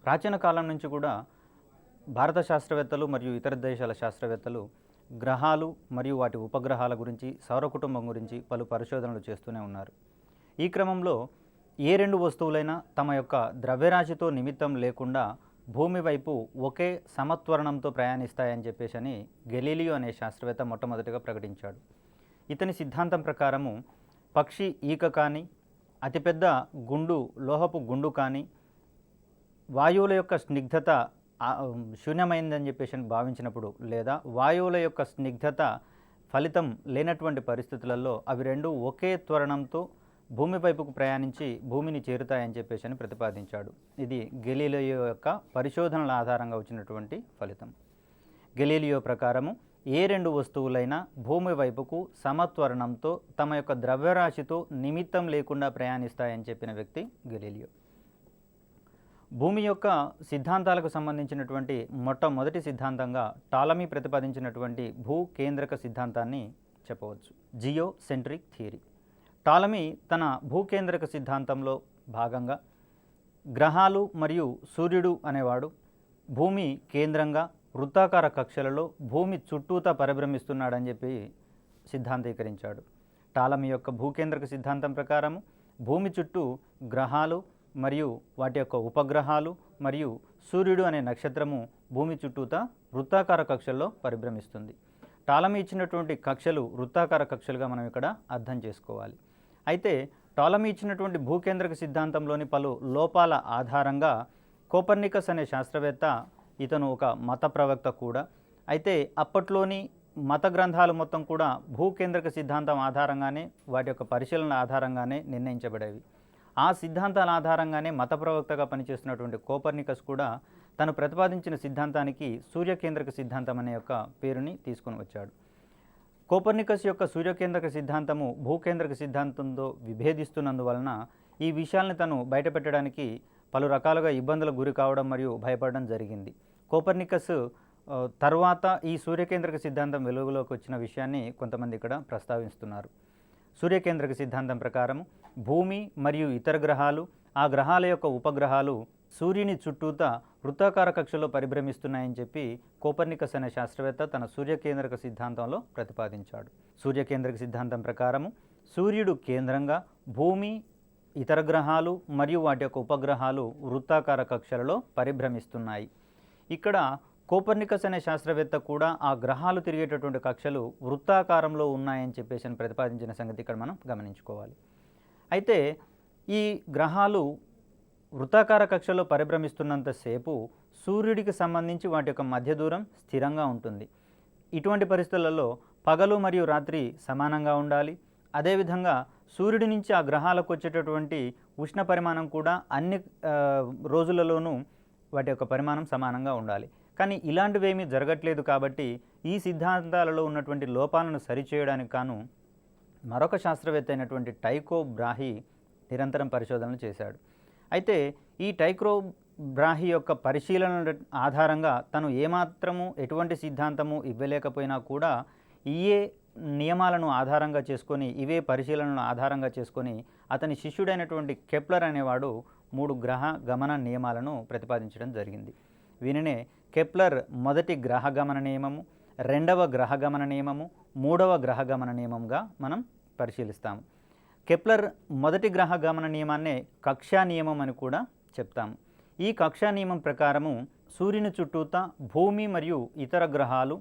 ప్రాచీన కాలం నుంచి కూడా భారత శాస్త్రవేత్తలు మరియు ఇతర దేశాల శాస్త్రవేత్తలు గ్రహాలు మరియు వాటి ఉపగ్రహాల గురించి, సౌర కుటుంబం గురించి పలు పరిశోధనలు చేస్తూనే ఉన్నారు. ఈ క్రమంలో ఏ రెండు వస్తువులైనా తమ యొక్క ద్రవ్యరాశితో నిమిత్తం లేకుండా భూమి వైపు ఒకే సమత్వరణంతో ప్రయాణిస్తాయని చెప్పేసి గెలీలియో అనే శాస్త్రవేత్త మొట్టమొదటిగా ప్రకటించాడు. ఇతని సిద్ధాంతం ప్రకారము పక్షి ఈక కానీ, అతిపెద్ద గుండు లోహపు గుండు కానీ వాయువుల యొక్క స్నిగ్ధత శూన్యమైందని చెప్పేసి భావించినప్పుడు, లేదా వాయువుల యొక్క స్నిగ్ధత ఫలితం లేనటువంటి పరిస్థితులలో అవి రెండు ఒకే త్వరణంతో భూమి వైపుకు ప్రయాణించి భూమిని చేరుతాయని చెప్పేసి ప్రతిపాదించాడు. ఇది గెలీలియో యొక్క పరిశోధనల ఆధారంగా వచ్చినటువంటి ఫలితం. గెలీలియో ప్రకారము ఏ రెండు వస్తువులైనా భూమి వైపుకు సమత్వరణంతో తమ యొక్క ద్రవ్యరాశితో నిమిత్తం లేకుండా ప్రయాణిస్తాయని చెప్పిన వ్యక్తి గెలీలియో. భూమి యొక్క సిద్ధాంతాలకు సంబంధించినటువంటి మొట్టమొదటి సిద్ధాంతంగా టాలమీ ప్రతిపాదించినటువంటి భూ కేంద్రక సిద్ధాంతాన్ని చెప్పవచ్చు. Jio centric theory. టాలమీ తన భూకేంద్రక సిద్ధాంతంలో భాగంగా గ్రహాలు మరియు సూర్యుడు అనేవాడు భూమి కేంద్రంగా వృత్తాకార కక్షలలో భూమి చుట్టూతా పరిభ్రమిస్తున్నాడని చెప్పి సిద్ధాంతీకరించాడు. టాలమీ యొక్క భూకేంద్రక సిద్ధాంతం ప్రకారము భూమి చుట్టూ గ్రహాలు మరియు వాటి యొక్క ఉపగ్రహాలు మరియు సూర్యుడు అనే నక్షత్రము భూమి చుట్టూతా వృత్తాకార కక్షల్లో పరిభ్రమిస్తుంది. టాలమీ ఇచ్చినటువంటి కక్షలు వృత్తాకార కక్షలుగా మనం ఇక్కడ అర్థం చేసుకోవాలి. అయితే టాలమీ ఇచ్చినటువంటి భూకేంద్రక సిద్ధాంతంలోని పలు లోపాల ఆధారంగా కోపర్నికస్ అనే శాస్త్రవేత్త, ఇతను ఒక మత ప్రవక్త కూడా, అయితే అప్పట్లోని మత గ్రంథాలు మొత్తం కూడా భూకేంద్రక సిద్ధాంతం ఆధారంగానే, వాటి యొక్క పరిశీలన ఆధారంగానే నిర్ణయించబడేవి. ఆ సిద్ధాంతాల ఆధారంగానే మత ప్రవక్తగా పనిచేస్తున్నటువంటి కోపర్నికస్ కూడా తను ప్రతిపాదించిన సిద్ధాంతానికి సూర్యకేంద్రక సిద్ధాంతం అనే యొక్క పేరుని తీసుకొని వచ్చాడు. కోపర్నికస్ యొక్క సూర్యకేంద్రక సిద్ధాంతము భూకేంద్రక సిద్ధాంతంతో విభేదిస్తున్నందువలన ఈ విషయాలను తను బయటపెట్టడానికి పలు రకాలుగా ఇబ్బందులకు గురి కావడం మరియు భయపడడం జరిగింది. కోపర్నికస్ తర్వాత ఈ సూర్యకేంద్రక సిద్ధాంతం వెలుగులోకి వచ్చిన విషయాన్ని కొంతమంది ఇక్కడ ప్రస్తావిస్తున్నారు. సూర్యకేంద్రక సిద్ధాంతం ప్రకారం భూమి మరియు ఇతర గ్రహాలు, ఆ గ్రహాల యొక్క ఉపగ్రహాలు సూర్యుని చుట్టూతా వృత్తాకార కక్షలో పరిభ్రమిస్తున్నాయని చెప్పి కోపర్నికస్ అనే శాస్త్రవేత్త తన సూర్యకేంద్రక సిద్ధాంతంలో ప్రతిపాదించాడు. సూర్యకేంద్రక సిద్ధాంతం ప్రకారము సూర్యుడు కేంద్రంగా భూమి, ఇతర గ్రహాలు మరియు వాటి యొక్క ఉపగ్రహాలు వృత్తాకార కక్షలలో పరిభ్రమిస్తున్నాయి. ఇక్కడ కోపర్నికస్ అనే శాస్త్రవేత్త కూడా ఆ గ్రహాలు తిరిగేటటువంటి కక్షలు వృత్తాకారంలో ఉన్నాయని చెప్పేసి ప్రతిపాదించిన సంగతి ఇక్కడ మనం గమనించుకోవాలి. అయితే ఈ గ్రహాలు వృత్తాకార కక్షలో పరిభ్రమిస్తున్నంతసేపు సూర్యుడికి సంబంధించి వాటి యొక్క మధ్య దూరం స్థిరంగా ఉంటుంది. ఇటువంటి పరిస్థితులలో పగలు మరియు రాత్రి సమానంగా ఉండాలి. అదేవిధంగా సూర్యుడి నుంచి ఆ గ్రహాలకు వచ్చేటటువంటి ఉష్ణ పరిమాణం కూడా అన్ని రోజులలోనూ వాటి యొక్క పరిమాణం సమానంగా ఉండాలి. కానీ ఇలాంటివేమీ జరగట్లేదు. కాబట్టి ఈ సిద్ధాంతాలలో ఉన్నటువంటి లోపాలను సరిచేయడానికి గాను మరొక శాస్త్రవేత్త అయినటువంటి టైకో బ్రాహీ నిరంతరం పరిశోధనలు చేశాడు. అయితే ఈ టైకో బ్రాహీ యొక్క పరిశీలన ఆధారంగా తను ఏమాత్రము ఎటువంటి సిద్ధాంతము ఇవ్వలేకపోయినా కూడా ఇవే నియమాలను ఆధారంగా చేసుకొని, ఇవే పరిశీలనలను ఆధారంగా చేసుకొని అతని శిష్యుడైనటువంటి కెప్లర్ అనేవాడు 3 గ్రహ గమన నియమాలను ప్రతిపాదించడం జరిగింది. వీనినే కెప్లర్ మొదటి గ్రహ గమన నియమము, రెండవ గ్రహ గమన నియమము, మూడవ గ్రహ గమన నియమంగా మనం పరిశీలిస్తాము. కెప్లర్ మొదటి గ్రహ గమన నియమాన్నే కక్షా నియమం అని కూడా చెప్తాము. ఈ కక్షా నియమం ప్రకారము సూర్యుని చుట్టూతా భూమి మరియు ఇతర గ్రహాలు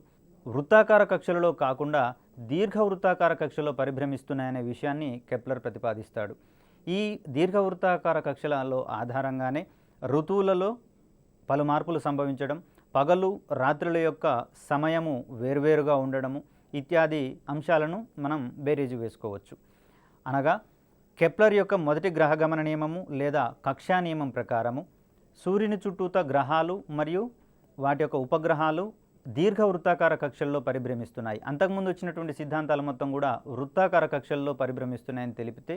వృత్తాకార కక్షలలో కాకుండా దీర్ఘవృత్తాకార కక్షలో పరిభ్రమిస్తున్నాయనే విషయాన్ని కెప్లర్ ప్రతిపాదిస్తాడు. ఈ దీర్ఘవృత్తాకార కక్షలలో ఆధారంగానే ఋతువులలో పలు మార్పులు సంభవించడం, పగలు రాత్రుల యొక్క సమయము వేరువేరుగా ఉండడము ఇత్యాది అంశాలను మనం బేరీజు వేసుకోవచ్చు. అనగా కెప్లర్ యొక్క మొదటి గ్రహ గమన నియమము లేదా కక్షా నియమం ప్రకారము సూర్యుని చుట్టూతా గ్రహాలు మరియు వాటి యొక్క ఉపగ్రహాలు దీర్ఘ వృత్తాకార కక్షల్లో పరిభ్రమిస్తున్నాయి. అంతకుముందు వచ్చినటువంటి సిద్ధాంతాలు మొత్తం కూడా వృత్తాకార కక్షల్లో పరిభ్రమిస్తున్నాయని తెలిపితే,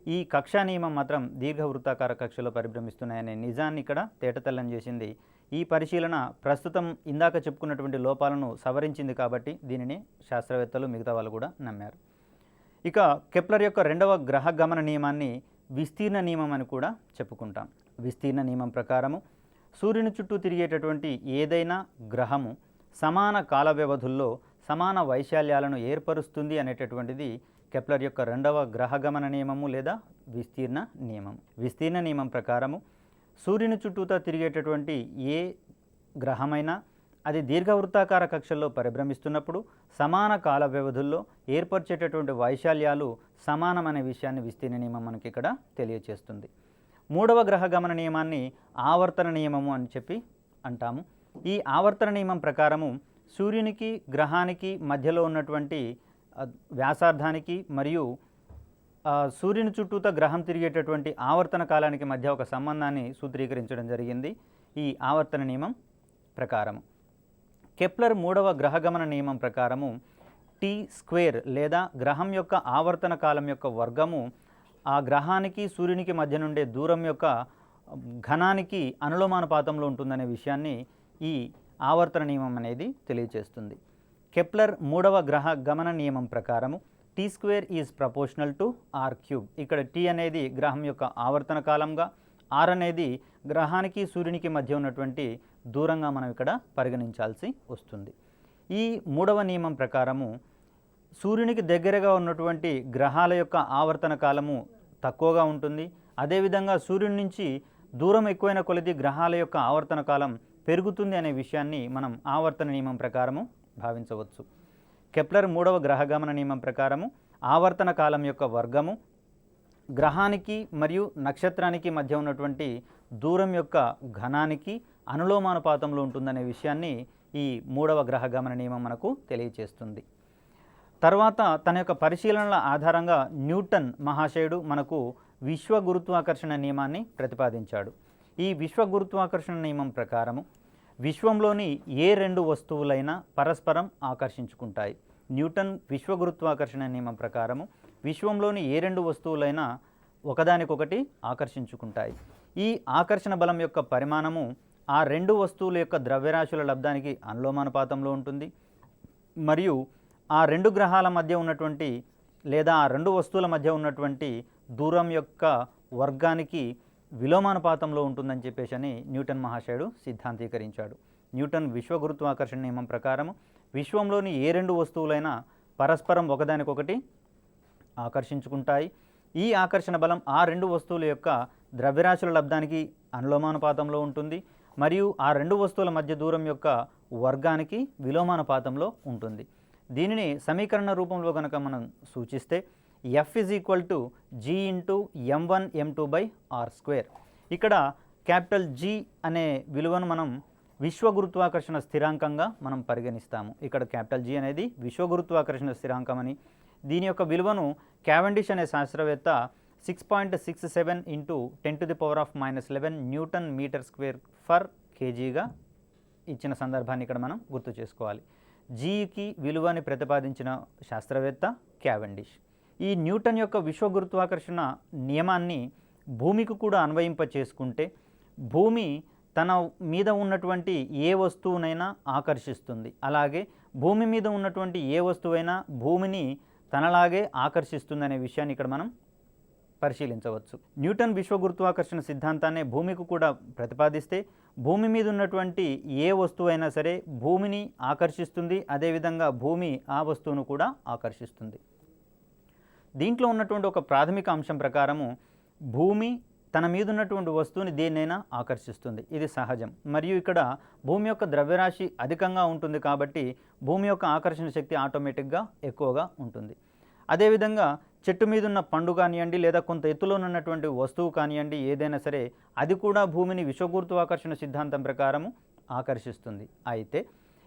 ఈ కక్షా నియమం మాత్రం దీర్ఘ వృత్తాకార కక్షలో పరిభ్రమిస్తున్నాయనే నిజాన్ని ఇక్కడ తేటతెల్లం చేసింది. ఈ పరిశీలన ప్రస్తుతం ఇందాక చెప్పుకున్నటువంటి లోపాలను సవరించింది కాబట్టి దీనిని శాస్త్రవేత్తలు మిగతా వాళ్ళు కూడా నమ్మారు. ఇక కెప్లర్ యొక్క రెండవ గ్రహ గమన నియమాన్ని విస్తీర్ణ నియమం అని కూడా చెప్పుకుంటాం. విస్తీర్ణ నియమం ప్రకారము సూర్యుని చుట్టూ తిరిగేటటువంటి ఏదైనా గ్రహము సమాన కాల వ్యవధుల్లో సమాన వైశాల్యాలను ఏర్పరుస్తుంది అనేటటువంటిది కెప్లర్ యొక్క రెండవ గ్రహగమన నియమము లేదా విస్తీర్ణ నియమం. విస్తీర్ణ నియమం ప్రకారము సూర్యుని చుట్టూతా తిరిగేటటువంటి ఏ గ్రహమైనా అది దీర్ఘవృత్తాకార కక్షల్లో పరిభ్రమిస్తున్నప్పుడు సమాన కాల వ్యవధుల్లో ఏర్పరిచేటటువంటి వైశాల్యాలు సమానమనే విషయాన్ని విస్తీర్ణ నియమం మనకి ఇక్కడ తెలియచేస్తుంది. మూడవ గ్రహగమన నియమాన్ని ఆవర్తన నియమము అని చెప్పి అంటాము. ఈ ఆవర్తన నియమం ప్రకారము సూర్యునికి గ్రహానికి మధ్యలో ఉన్నటువంటి వ్యాసార్థానికి మరియు సూర్యుని చుట్టూతా గ్రహం తిరిగేటటువంటి ఆవర్తన కాలానికి మధ్య ఒక సంబంధాన్ని సూత్రీకరించడం జరిగింది ఈ ఆవర్తన నియమం ప్రకారము. కెప్లర్ మూడవ గ్రహగమన నియమం ప్రకారము టీ స్క్వేర్ లేదా గ్రహం యొక్క ఆవర్తన కాలం యొక్క వర్గము ఆ గ్రహానికి సూర్యునికి మధ్య నుండే దూరం యొక్క ఘనానికి అనులోమానుపాతంలో ఉంటుందనే విషయాన్ని ఈ ఆవర్తన నియమం అనేది తెలియజేస్తుంది. కెప్లర్ మూడవ గ్రహ గమన నియమం ప్రకారము T square is proportional to R cube. ఇక్కడ టీ అనేది గ్రహం యొక్క ఆవర్తన కాలంగా, ఆర్ అనేది గ్రహానికి సూర్యునికి మధ్య ఉన్నటువంటి దూరంగా మనం ఇక్కడ పరిగణించాల్సి వస్తుంది. ఈ మూడవ నియమం ప్రకారము సూర్యునికి దగ్గరగా ఉన్నటువంటి గ్రహాల యొక్క ఆవర్తన కాలము తక్కువగా ఉంటుంది. అదేవిధంగా సూర్యుని నుంచి దూరం ఎక్కువైన కొలది గ్రహాల యొక్క ఆవర్తన కాలం పెరుగుతుంది అనే విషయాన్ని మనం ఆవర్తన నియమం ప్రకారము భావించవచ్చు. కెప్లర్ మూడవ గ్రహగమన నియమం ప్రకారము ఆవర్తన కాలం యొక్క వర్గము గ్రహానికి మరియు నక్షత్రానికి మధ్య ఉన్నటువంటి దూరం యొక్క ఘనానికి అనులోమానుపాతంలో ఉంటుందనే విషయాన్ని ఈ మూడవ గ్రహగమన నియమం మనకు తెలియచేస్తుంది. తర్వాత తన యొక్క పరిశీలనల ఆధారంగా న్యూటన్ మహాశయుడు మనకు విశ్వ గురుత్వాకర్షణ నియమాన్ని ప్రతిపాదించాడు. ఈ విశ్వ గురుత్వాకర్షణ నియమం ప్రకారము విశ్వంలోని ఏ రెండు వస్తువులైనా పరస్పరం ఆకర్షించుకుంటాయి. న్యూటన్ విశ్వ గురుత్వాకర్షణ నియమం ప్రకారము విశ్వంలోని ఏ రెండు వస్తువులైనా ఒకదానికొకటి ఆకర్షించుకుంటాయి. ఈ ఆకర్షణ బలం యొక్క పరిమాణము ఆ రెండు వస్తువుల యొక్క ద్రవ్యరాశుల లబ్ధానికి అనులోమానుపాతంలో ఉంటుంది మరియు ఆ రెండు గ్రహాల మధ్య ఉన్నటువంటి లేదా ఆ రెండు వస్తువుల మధ్య ఉన్నటువంటి దూరం యొక్క వర్గానికి విలోమానుపాతంలో ఉంటుందని చెప్పేసి అని న్యూటన్ మహాశయుడు సిద్ధాంతీకరించాడు. న్యూటన్ విశ్వ గురుత్వాకర్షణ నియమం ప్రకారము విశ్వంలోని ఏ రెండు వస్తువులైనా పరస్పరం ఒకదానికొకటి ఆకర్షించుకుంటాయి. ఈ ఆకర్షణ బలం ఆ రెండు వస్తువుల యొక్క ద్రవ్యరాశుల లబ్ధానికి అనులోమానుపాతంలో ఉంటుంది మరియు ఆ రెండు వస్తువుల మధ్య దూరం యొక్క వర్గానికి విలోమానుపాతంలో ఉంటుంది. దీనిని సమీకరణ రూపంలో కనుక మనం సూచిస్తే F is equal to G into M1 M2 by R square. ఇక్కడ క్యాపిటల్ G అనే విలువను మనం విశ్వ గురుత్వాకర్షణ స్థిరాంకంగా మనం పరిగణిస్తాము. ఇక్కడ క్యాపిటల్ G అనేది విశ్వ గురుత్వాకర్షణ స్థిరాంకం అని, దీని యొక్క విలువను క్యావెండిష్ అనే శాస్త్రవేత్త 6.67 into 10⁻⁻11 newton metre square per కేజీగా ఇచ్చిన సందర్భాన్ని ఇక్కడ మనం గుర్తు చేసుకోవాలి. జీకి విలువని ప్రతిపాదించిన శాస్త్రవేత్త క్యావెండిష్. ఈ న్యూటన్ యొక్క విశ్వ గురుత్వాకర్షణ నియమాన్ని భూమికి కూడా అన్వయింప చేసుకుంటే భూమి తన మీద ఉన్నటువంటి ఏ వస్తువునైనా ఆకర్షిస్తుంది. అలాగే భూమి మీద ఉన్నటువంటి ఏ వస్తువైనా భూమిని తనలాగే ఆకర్షిస్తుందనే విషయాన్ని ఇక్కడ మనం పరిశీలించవచ్చు. న్యూటన్ విశ్వ గురుత్వాకర్షణ సిద్ధాంతాన్ని భూమికి కూడా ప్రతిపాదిస్తే భూమి మీద ఉన్నటువంటి ఏ వస్తువైనా సరే భూమిని ఆకర్షిస్తుంది, అదేవిధంగా భూమి ఆ వస్తువును కూడా ఆకర్షిస్తుంది. దీంట్లో ఉన్నటువంటి ఒక ప్రాథమిక అంశం ప్రకారము భూమి తన మీద ఉన్నటువంటి వస్తువుని దేన్నైనా ఆకర్షిస్తుంది, ఇది సహజం. మరియు ఇక్కడ భూమి యొక్క ద్రవ్యరాశి అధికంగా ఉంటుంది కాబట్టి భూమి యొక్క ఆకర్షణ శక్తి ఆటోమేటిక్గా ఎక్కువగా ఉంటుంది. అదేవిధంగా చెట్టు మీద ఉన్న పండు కానివ్వండి లేదా కొంత ఎత్తులో ఉన్నటువంటి వస్తువు కానివ్వండి ఏదైనా సరే అది కూడా భూమిని విశ్వ గురుత్వాకర్షణ సిద్ధాంతం ప్రకారము ఆకర్షిస్తుంది. అయితే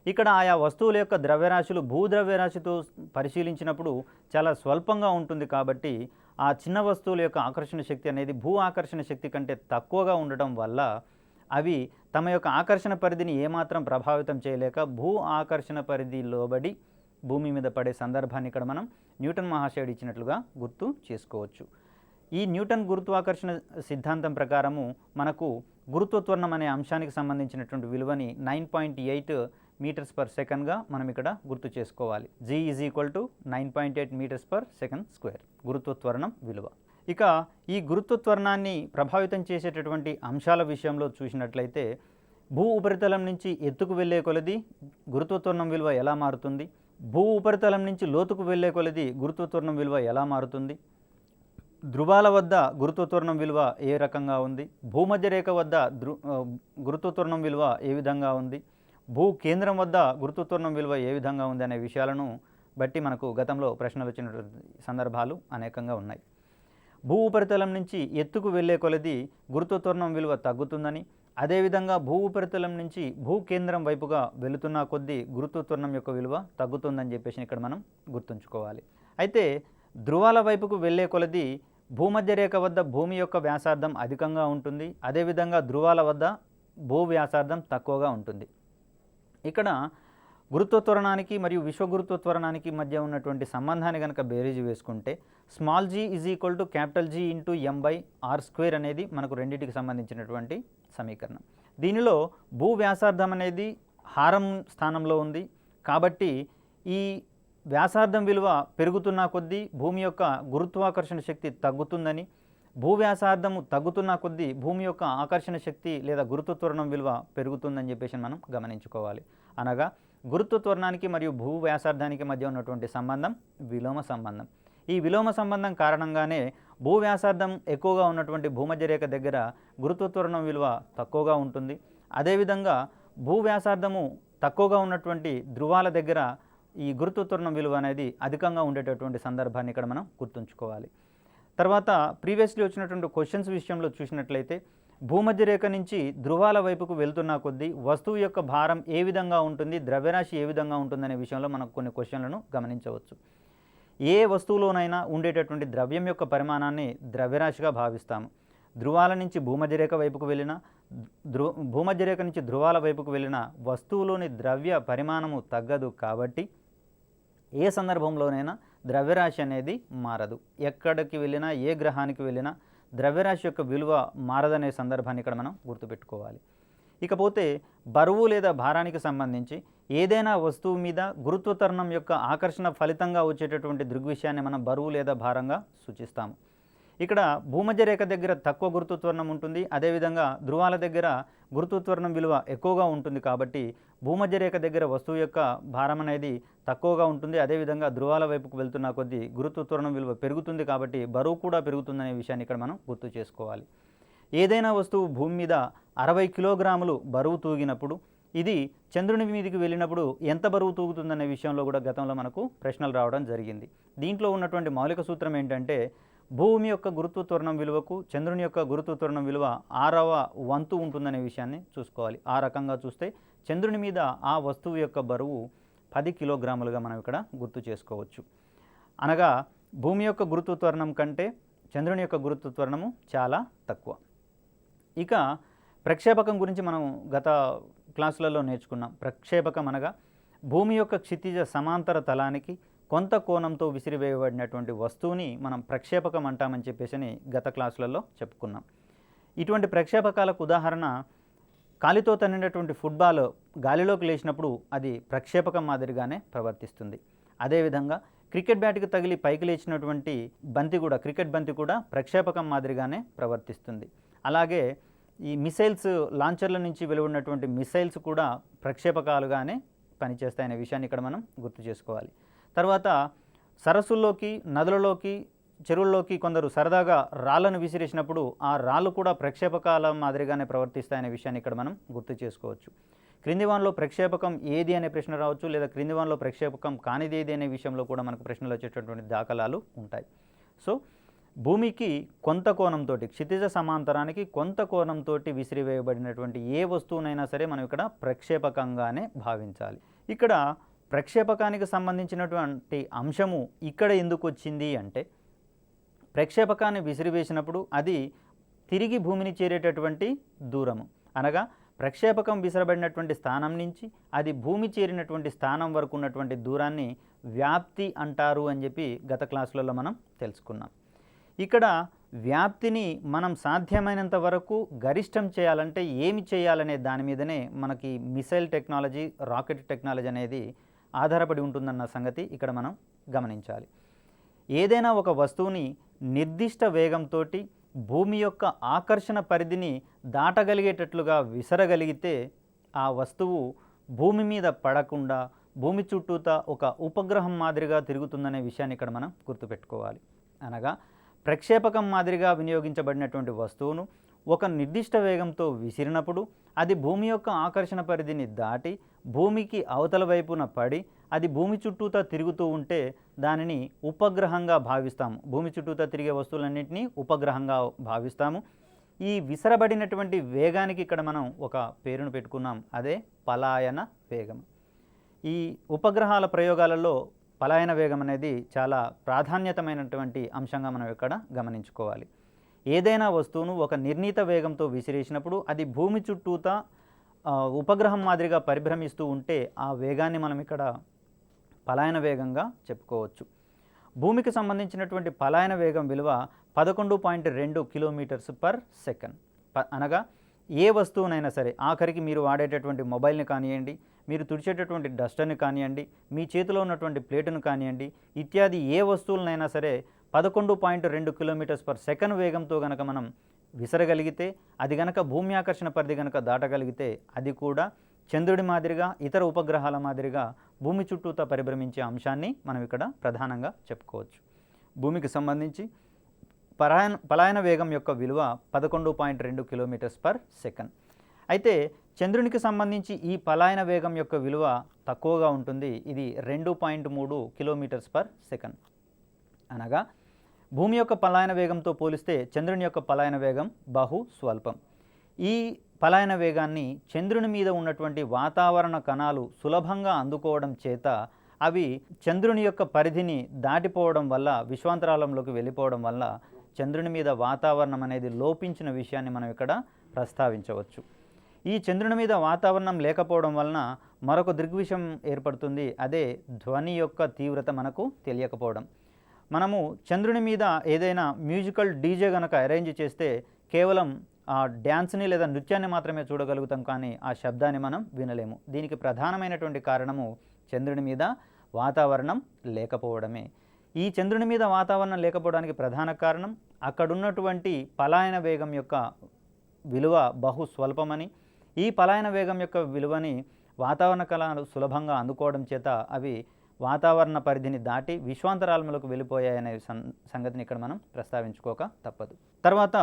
ఇక్కడ ఆయా వస్తువుల యొక్క ద్రవ్యరాశులు భూద్రవ్యరాశితో పరిశీలించినప్పుడు చాలా స్వల్పంగా ఉంటుంది కాబట్టి ఆ చిన్న వస్తువుల యొక్క ఆకర్షణ శక్తి అనేది భూ ఆకర్షణ శక్తి కంటే తక్కువగా ఉండటం వల్ల అవి తమ యొక్క ఆకర్షణ పరిధిని ఏమాత్రం ప్రభావితం చేయలేక భూ ఆకర్షణ పరిధి లోబడి భూమి మీద పడే సందర్భాన్ని ఇక్కడ మనం న్యూటన్ మహాశయుడు ఇచ్చినట్లుగా గుర్తు చేసుకోవచ్చు. ఈ న్యూటన్ గురుత్వాకర్షణ సిద్ధాంతం ప్రకారము మనకు గురుత్వ త్వరణం అనే అంశానికి సంబంధించినటువంటి విలువని 9.8 మీటర్స్ పర్ సెకండ్గా మనం ఇక్కడ గుర్తు చేసుకోవాలి. G is equal to 9.8 metres per second square గురుత్వ త్వరణం విలువ. ఇక ఈ గురుత్వ త్వరణాన్ని ప్రభావితం చేసేటటువంటి అంశాల విషయంలో చూసినట్లయితే భూ ఉపరితలం నుంచి ఎత్తుకు వెళ్ళే కొలది గురుత్వత్వరణం విలువ ఎలా మారుతుంది? భూ ఉపరితలం నుంచి లోతుకు వెళ్ళే కొలది గురుత్వత్వరణం విలువ ఎలా మారుతుంది? ధృవాల వద్ద గురుత్వత్వరణం విలువ ఏ రకంగా ఉంది? భూమధ్య రేఖ వద్ద గురుత్వత్వరణం విలువ ఏ విధంగా ఉంది? భూ కేంద్రం వద్ద గురుత్వత్వరణం విలువ ఏ విధంగా ఉంది అనే విషయాలను బట్టి మనకు గతంలో ప్రశ్నలు వచ్చినటువంటి సందర్భాలు అనేకంగా ఉన్నాయి. భూ ఉపరితలం నుంచి ఎత్తుకు వెళ్ళే కొలది గురుత్వత్వరణం విలువ తగ్గుతుందని, అదేవిధంగా భూ ఉపరితలం నుంచి భూ కేంద్రం వైపుగా వెళుతున్న కొద్దీ గురుత్వత్వరణం యొక్క విలువ తగ్గుతుందని చెప్పేసి ఇక్కడ మనం గుర్తుంచుకోవాలి. అయితే ధృవాల వైపుకు వెళ్ళే కొలది భూమధ్య రేఖ వద్ద భూమి యొక్క వ్యాసార్థం అధికంగా ఉంటుంది, అదేవిధంగా ధృవాల వద్ద భూ వ్యాసార్థం తక్కువగా ఉంటుంది. ఇక్కడ గురుత్వత్వరణానికి మరియు విశ్వగురుత్వత్వరణానికి మధ్య ఉన్నటువంటి సంబంధాన్ని కనుక బేరీజు వేసుకుంటే small g is equal to capital G into m/r² అనేది మనకు రెండింటికి సంబంధించినటువంటి సమీకరణం. దీనిలో భూ వ్యాసార్థం అనేది హారం స్థానంలో ఉంది కాబట్టి ఈ వ్యాసార్థం విలువ పెరుగుతున్న కొద్దీ భూమి యొక్క గురుత్వాకర్షణ శక్తి తగ్గుతుందని, భూ వ్యాసార్థము తగ్గుతున్న కొద్దీ భూమి యొక్క ఆకర్షణ శక్తి లేదా గురుత్వత్వరణం విలువ పెరుగుతుందని చెప్పేసి మనం గమనించుకోవాలి. అనగా గురుత్వత్వరణానికి మరియు భూ వ్యాసార్థానికి మధ్య ఉన్నటువంటి సంబంధం విలోమ సంబంధం. ఈ విలోమ సంబంధం కారణంగానే భూ వ్యాసార్థం ఎక్కువగా ఉన్నటువంటి భూమధ్య రేఖ దగ్గర గురుత్వత్వరణం విలువ తక్కువగా ఉంటుంది. అదేవిధంగా భూ వ్యాసార్థము తక్కువగా ఉన్నటువంటి ధృవాల దగ్గర ఈ గురుత్వత్వరణం విలువ అనేది అధికంగా ఉండేటటువంటి సందర్భాన్ని ఇక్కడ మనం గుర్తుంచుకోవాలి. తర్వాత ప్రీవియస్లీ వచ్చినటువంటి క్వశ్చన్స్ విషయంలో చూసినట్లయితే భూమధ్య రేఖ నుంచి ధృవాల వైపుకు వెళ్తున్న కొద్దీ వస్తువు యొక్క భారం ఏ విధంగా ఉంటుంది, ద్రవ్యరాశి ఏ విధంగా ఉంటుందనే విషయంలో మనకు కొన్ని క్వశ్చన్లను గమనించవచ్చు. ఏ వస్తువులోనైనా ఉండేటటువంటి ద్రవ్యం యొక్క పరిమాణాన్ని ద్రవ్యరాశిగా భావిస్తాము. ధృవాల నుంచి భూమధ్య రేఖ వైపుకు వెళ్ళిన భూమధ్య రేఖ నుంచి ధృవాల వైపుకు వెళ్ళిన వస్తువులోని ద్రవ్య పరిమాణము తగ్గదు కాబట్టి ఏ సందర్భంలోనైనా ద్రవ్యరాశి అనేది మారదు. ఎక్కడికి వెళ్ళినా ఏ గ్రహానికి వెళ్ళినా ద్రవ్యరాశి యొక్క విలువ మారదనే సందర్భాన్ని ఇక్కడ మనం గుర్తుపెట్టుకోవాలి. ఇకపోతే బరువు లేదా భారానికి సంబంధించి ఏదైనా వస్తువు మీద గురుత్వత్వరణం యొక్క ఆకర్షణ ఫలితంగా వచ్చేటటువంటి దృగ్విషయాన్ని మనం బరువు లేదా భారంగా సూచిస్తాము. ఇక్కడ భూమధ్య రేఖ దగ్గర తక్కువ గురుత్వత్వరణం ఉంటుంది, అదేవిధంగా ధృవాల దగ్గర గురుత్వత్వరణం విలువ ఎక్కువగా ఉంటుంది కాబట్టి భూమధ్య రేఖ దగ్గర వస్తువు యొక్క భారం అనేది తక్కువగా ఉంటుంది, అదేవిధంగా ధృవాల వైపుకు వెళ్తున్న కొద్దీ గురుత్వత్వరణం విలువ పెరుగుతుంది కాబట్టి బరువు కూడా పెరుగుతుందనే విషయాన్ని ఇక్కడ మనం గుర్తు చేసుకోవాలి. ఏదైనా వస్తువు భూమి మీద 60 కిలోగ్రాములు బరువు తూగినప్పుడు ఇది చంద్రుని మీదకి వెళ్ళినప్పుడు ఎంత బరువు తూగుతుందనే విషయంలో కూడా గతంలో మనకు ప్రశ్నలు రావడం జరిగింది. దీంట్లో ఉన్నటువంటి మౌలిక సూత్రం ఏంటంటే భూమి యొక్క గురుత్వత్వరణం విలువకు చంద్రుని యొక్క గురుత్వత్వరణం విలువ 6వ వంతు ఉంటుందనే విషయాన్ని చూసుకోవాలి. ఆ రకంగా చూస్తే చంద్రుని మీద ఆ వస్తువు యొక్క బరువు 10 కిలోగ్రాములుగా మనం ఇక్కడ గుర్తు చేసుకోవచ్చు. అనగా భూమి యొక్క గురుత్వత్వరణం కంటే చంద్రుని యొక్క గురుత్వత్వరణము చాలా తక్కువ. ఇక ప్రక్షేపకం గురించి మనం గత క్లాసులలో నేర్చుకున్నాం. ప్రక్షేపకం అనగా భూమి యొక్క క్షితిజ సమాంతర తలానికి కొంత కోణంతో విసిరివేయబడినటువంటి వస్తువుని మనం ప్రక్షేపకం అంటామని చెప్పేసి గత క్లాసులలో చెప్పుకున్నాం. ఇటువంటి ప్రక్షేపకాలకు ఉదాహరణ కాలితో తన్నినటువంటి ఫుట్బాల్ గాలిలోకి లేచినప్పుడు అది ప్రక్షేపకం మాదిరిగానే ప్రవర్తిస్తుంది. అదేవిధంగా క్రికెట్ బ్యాట్కి తగిలి పైకి లేచినటువంటి బంతి కూడా క్రికెట్ బంతి కూడా ప్రక్షేపకం మాదిరిగానే ప్రవర్తిస్తుంది. అలాగే ఈ మిసైల్స్ లాంచర్ల నుంచి వెలువడినటువంటి మిసైల్స్ కూడా ప్రక్షేపకాలుగానే పనిచేస్తాయనే విషయాన్ని ఇక్కడ మనం గుర్తు చేసుకోవాలి. తర్వాత సరస్సుల్లోకి, నదులలోకి, చెరువుల్లోకి కొందరు సరదాగా రాళ్లను విసిరేసినప్పుడు ఆ రాళ్ళు కూడా ప్రక్షేపకాల మాదిరిగానే ప్రవర్తిస్తాయనే విషయాన్ని ఇక్కడ మనం గుర్తు చేసుకోవచ్చు. క్రింది వానిలో ప్రక్షేపకం ఏది అనే ప్రశ్న రావచ్చు, లేదా క్రింది వానిలో ప్రక్షేపకం కానిది ఏది అనే విషయంలో కూడా మనకు ప్రశ్నలు వచ్చేటటువంటి దాఖలాలు ఉంటాయి. సో భూమికి కొంత కోణంతో, క్షితిజ సమాంతరానికి కొంత కోణంతో విసిరివేయబడినటువంటి ఏ వస్తువునైనా సరే మనం ఇక్కడ ప్రక్షేపకంగానే భావించాలి. ఇక్కడ ప్రక్షేపకానికి సంబంధించినటువంటి అంశము ఇక్కడ ఎందుకు వచ్చింది అంటే ప్రక్షేపకాన్ని విసిరివేసినప్పుడు అది తిరిగి భూమిని చేరేటటువంటి దూరము, అనగా ప్రక్షేపకం విసరబడినటువంటి స్థానం నుంచి అది భూమి చేరినటువంటి స్థానం వరకు ఉన్నటువంటి దూరాన్ని వ్యాప్తి అంటారు అని చెప్పి గత క్లాసులలో మనం తెలుసుకున్నాం. ఇక్కడ వ్యాప్తిని మనం సాధ్యమైనంత వరకు గరిష్టం చేయాలంటే ఏమి చేయాలనే దాని మీదనే మనకి మిసైల్ టెక్నాలజీ, రాకెట్ టెక్నాలజీ అనేది ఆధారపడి ఉంటుందన్న సంగతి ఇక్కడ మనం గమనించాలి. ఏదైనా ఒక వస్తువుని నిర్దిష్ట వేగంతో భూమి యొక్క ఆకర్షణ పరిధిని దాటగలిగేటట్లుగా విసరగలిగితే ఆ వస్తువు భూమి మీద పడకుండా భూమి చుట్టూతా ఒక ఉపగ్రహం మాదిరిగా తిరుగుతుందనే విషయాన్ని ఇక్కడ మనం గుర్తుపెట్టుకోవాలి. అనగా ప్రక్షేపకం మాదిరిగా వినియోగించబడినటువంటి వస్తువును ఒక నిర్దిష్ట వేగంతో విసిరినప్పుడు అది భూమి యొక్క ఆకర్షణ పరిధిని దాటి భూమికి అవతల వైపున పడి అది భూమి చుట్టూతా తిరుగుతూ ఉంటే దానిని ఉపగ్రహంగా భావిస్తాము. భూమి చుట్టూతా తిరిగే వస్తువులన్నింటినీ ఉపగ్రహంగా భావిస్తాము. ఈ విసరబడినటువంటి వేగానికి ఇక్కడ మనం ఒక పేరును పెట్టుకున్నాం, అదే పలాయన వేగం. ఈ ఉపగ్రహాల ప్రయోగాలలో పలాయన వేగం అనేది చాలా ప్రాధాన్యతమైనటువంటి అంశంగా మనం ఇక్కడ గమనించుకోవాలి. ఏదైనా వస్తువును ఒక నిర్ణీత వేగంతో విసిరేసినప్పుడు అది భూమి చుట్టూతా ఉపగ్రహం మాదిరిగా పరిభ్రమిస్తూ ఉంటే ఆ వేగాన్ని మనం ఇక్కడ పలాయన వేగంగా చెప్పుకోవచ్చు. భూమికి సంబంధించినటువంటి పలాయన వేగం విలువ 11.2 కిలోమీటర్స్ పర్ సెకండ్. అనగా ఏ వస్తువునైనా సరే, ఆఖరికి మీరు వాడేటటువంటి మొబైల్ని కానివ్వండి, మీరు తుడిచేటటువంటి డస్టర్ని కానివ్వండి, మీ చేతిలో ఉన్నటువంటి ప్లేటును కానివ్వండి, ఇత్యాది ఏ వస్తువులనైనా సరే 11.2 కిలోమీటర్స్ పర్ సెకండ్ వేగంతో గనక మనం విసరగలిగితే, అది గనక భూమి ఆకర్షణ పరిధి గనక దాటగలిగితే అది కూడా చంద్రుడి మాదిరిగా ఇతర ఉపగ్రహాల మాదిరిగా భూమి చుట్టూతా పరిభ్రమించే అంశాన్ని మనం ఇక్కడ ప్రధానంగా చెప్పుకోవచ్చు. భూమికి సంబంధించి పలాయన వేగం యొక్క విలువ 11.2 కిలోమీటర్స్ పర్ సెకండ్. అయితే చంద్రునికి సంబంధించి ఈ పలాయన వేగం యొక్క విలువ తక్కువగా ఉంటుంది. ఇది 2.3 కిలోమీటర్స్ పర్ సెకండ్. అనగా భూమి యొక్క పలాయన వేగంతో పోలిస్తే చంద్రుని యొక్క పలాయన వేగం బహు స్వల్పం. ఈ పలాయన వేగాన్ని చంద్రుని మీద ఉన్నటువంటి వాతావరణ కణాలు సులభంగా అందుకోవడం చేత అవి చంద్రుని యొక్క పరిధిని దాటిపోవడం వల్ల, విశ్వాంతరాళంలోకి వెళ్ళిపోవడం వల్ల చంద్రుని మీద వాతావరణం అనేది లోపించిన విషయాన్ని మనం ఇక్కడ ప్రస్తావించవచ్చు. ఈ చంద్రుని మీద వాతావరణం లేకపోవడం వలన మరొక దృగ్విషయం ఏర్పడుతుంది, అదే ధ్వని యొక్క తీవ్రత మనకు తెలియకపోవడం. మనము చంద్రుని మీద ఏదైనా మ్యూజికల్ డీజే కనుక అరేంజ్ చేస్తే కేవలం ఆ డ్యాన్స్ని లేదా నృత్యాన్ని మాత్రమే చూడగలుగుతాం, కానీ ఆ శబ్దాన్ని మనం వినలేము. దీనికి ప్రధానమైనటువంటి కారణము చంద్రుని మీద వాతావరణం లేకపోవడమే. ఈ చంద్రుని మీద వాతావరణం లేకపోవడానికి ప్రధాన కారణం అక్కడున్నటువంటి పలాయన వేగం యొక్క విలువ బహు స్వల్పమని, ఈ పలాయన వేగం యొక్క విలువని వాతావరణ కణాలు సులభంగా అందుకోవడం చేత అవి వాతావరణ పరిధిని దాటి విశ్వాంతరాళంలోకి వెళ్ళిపోయాయనే సంగతిని ఇక్కడ మనం ప్రస్తావించుకోక తప్పదు. తర్వాత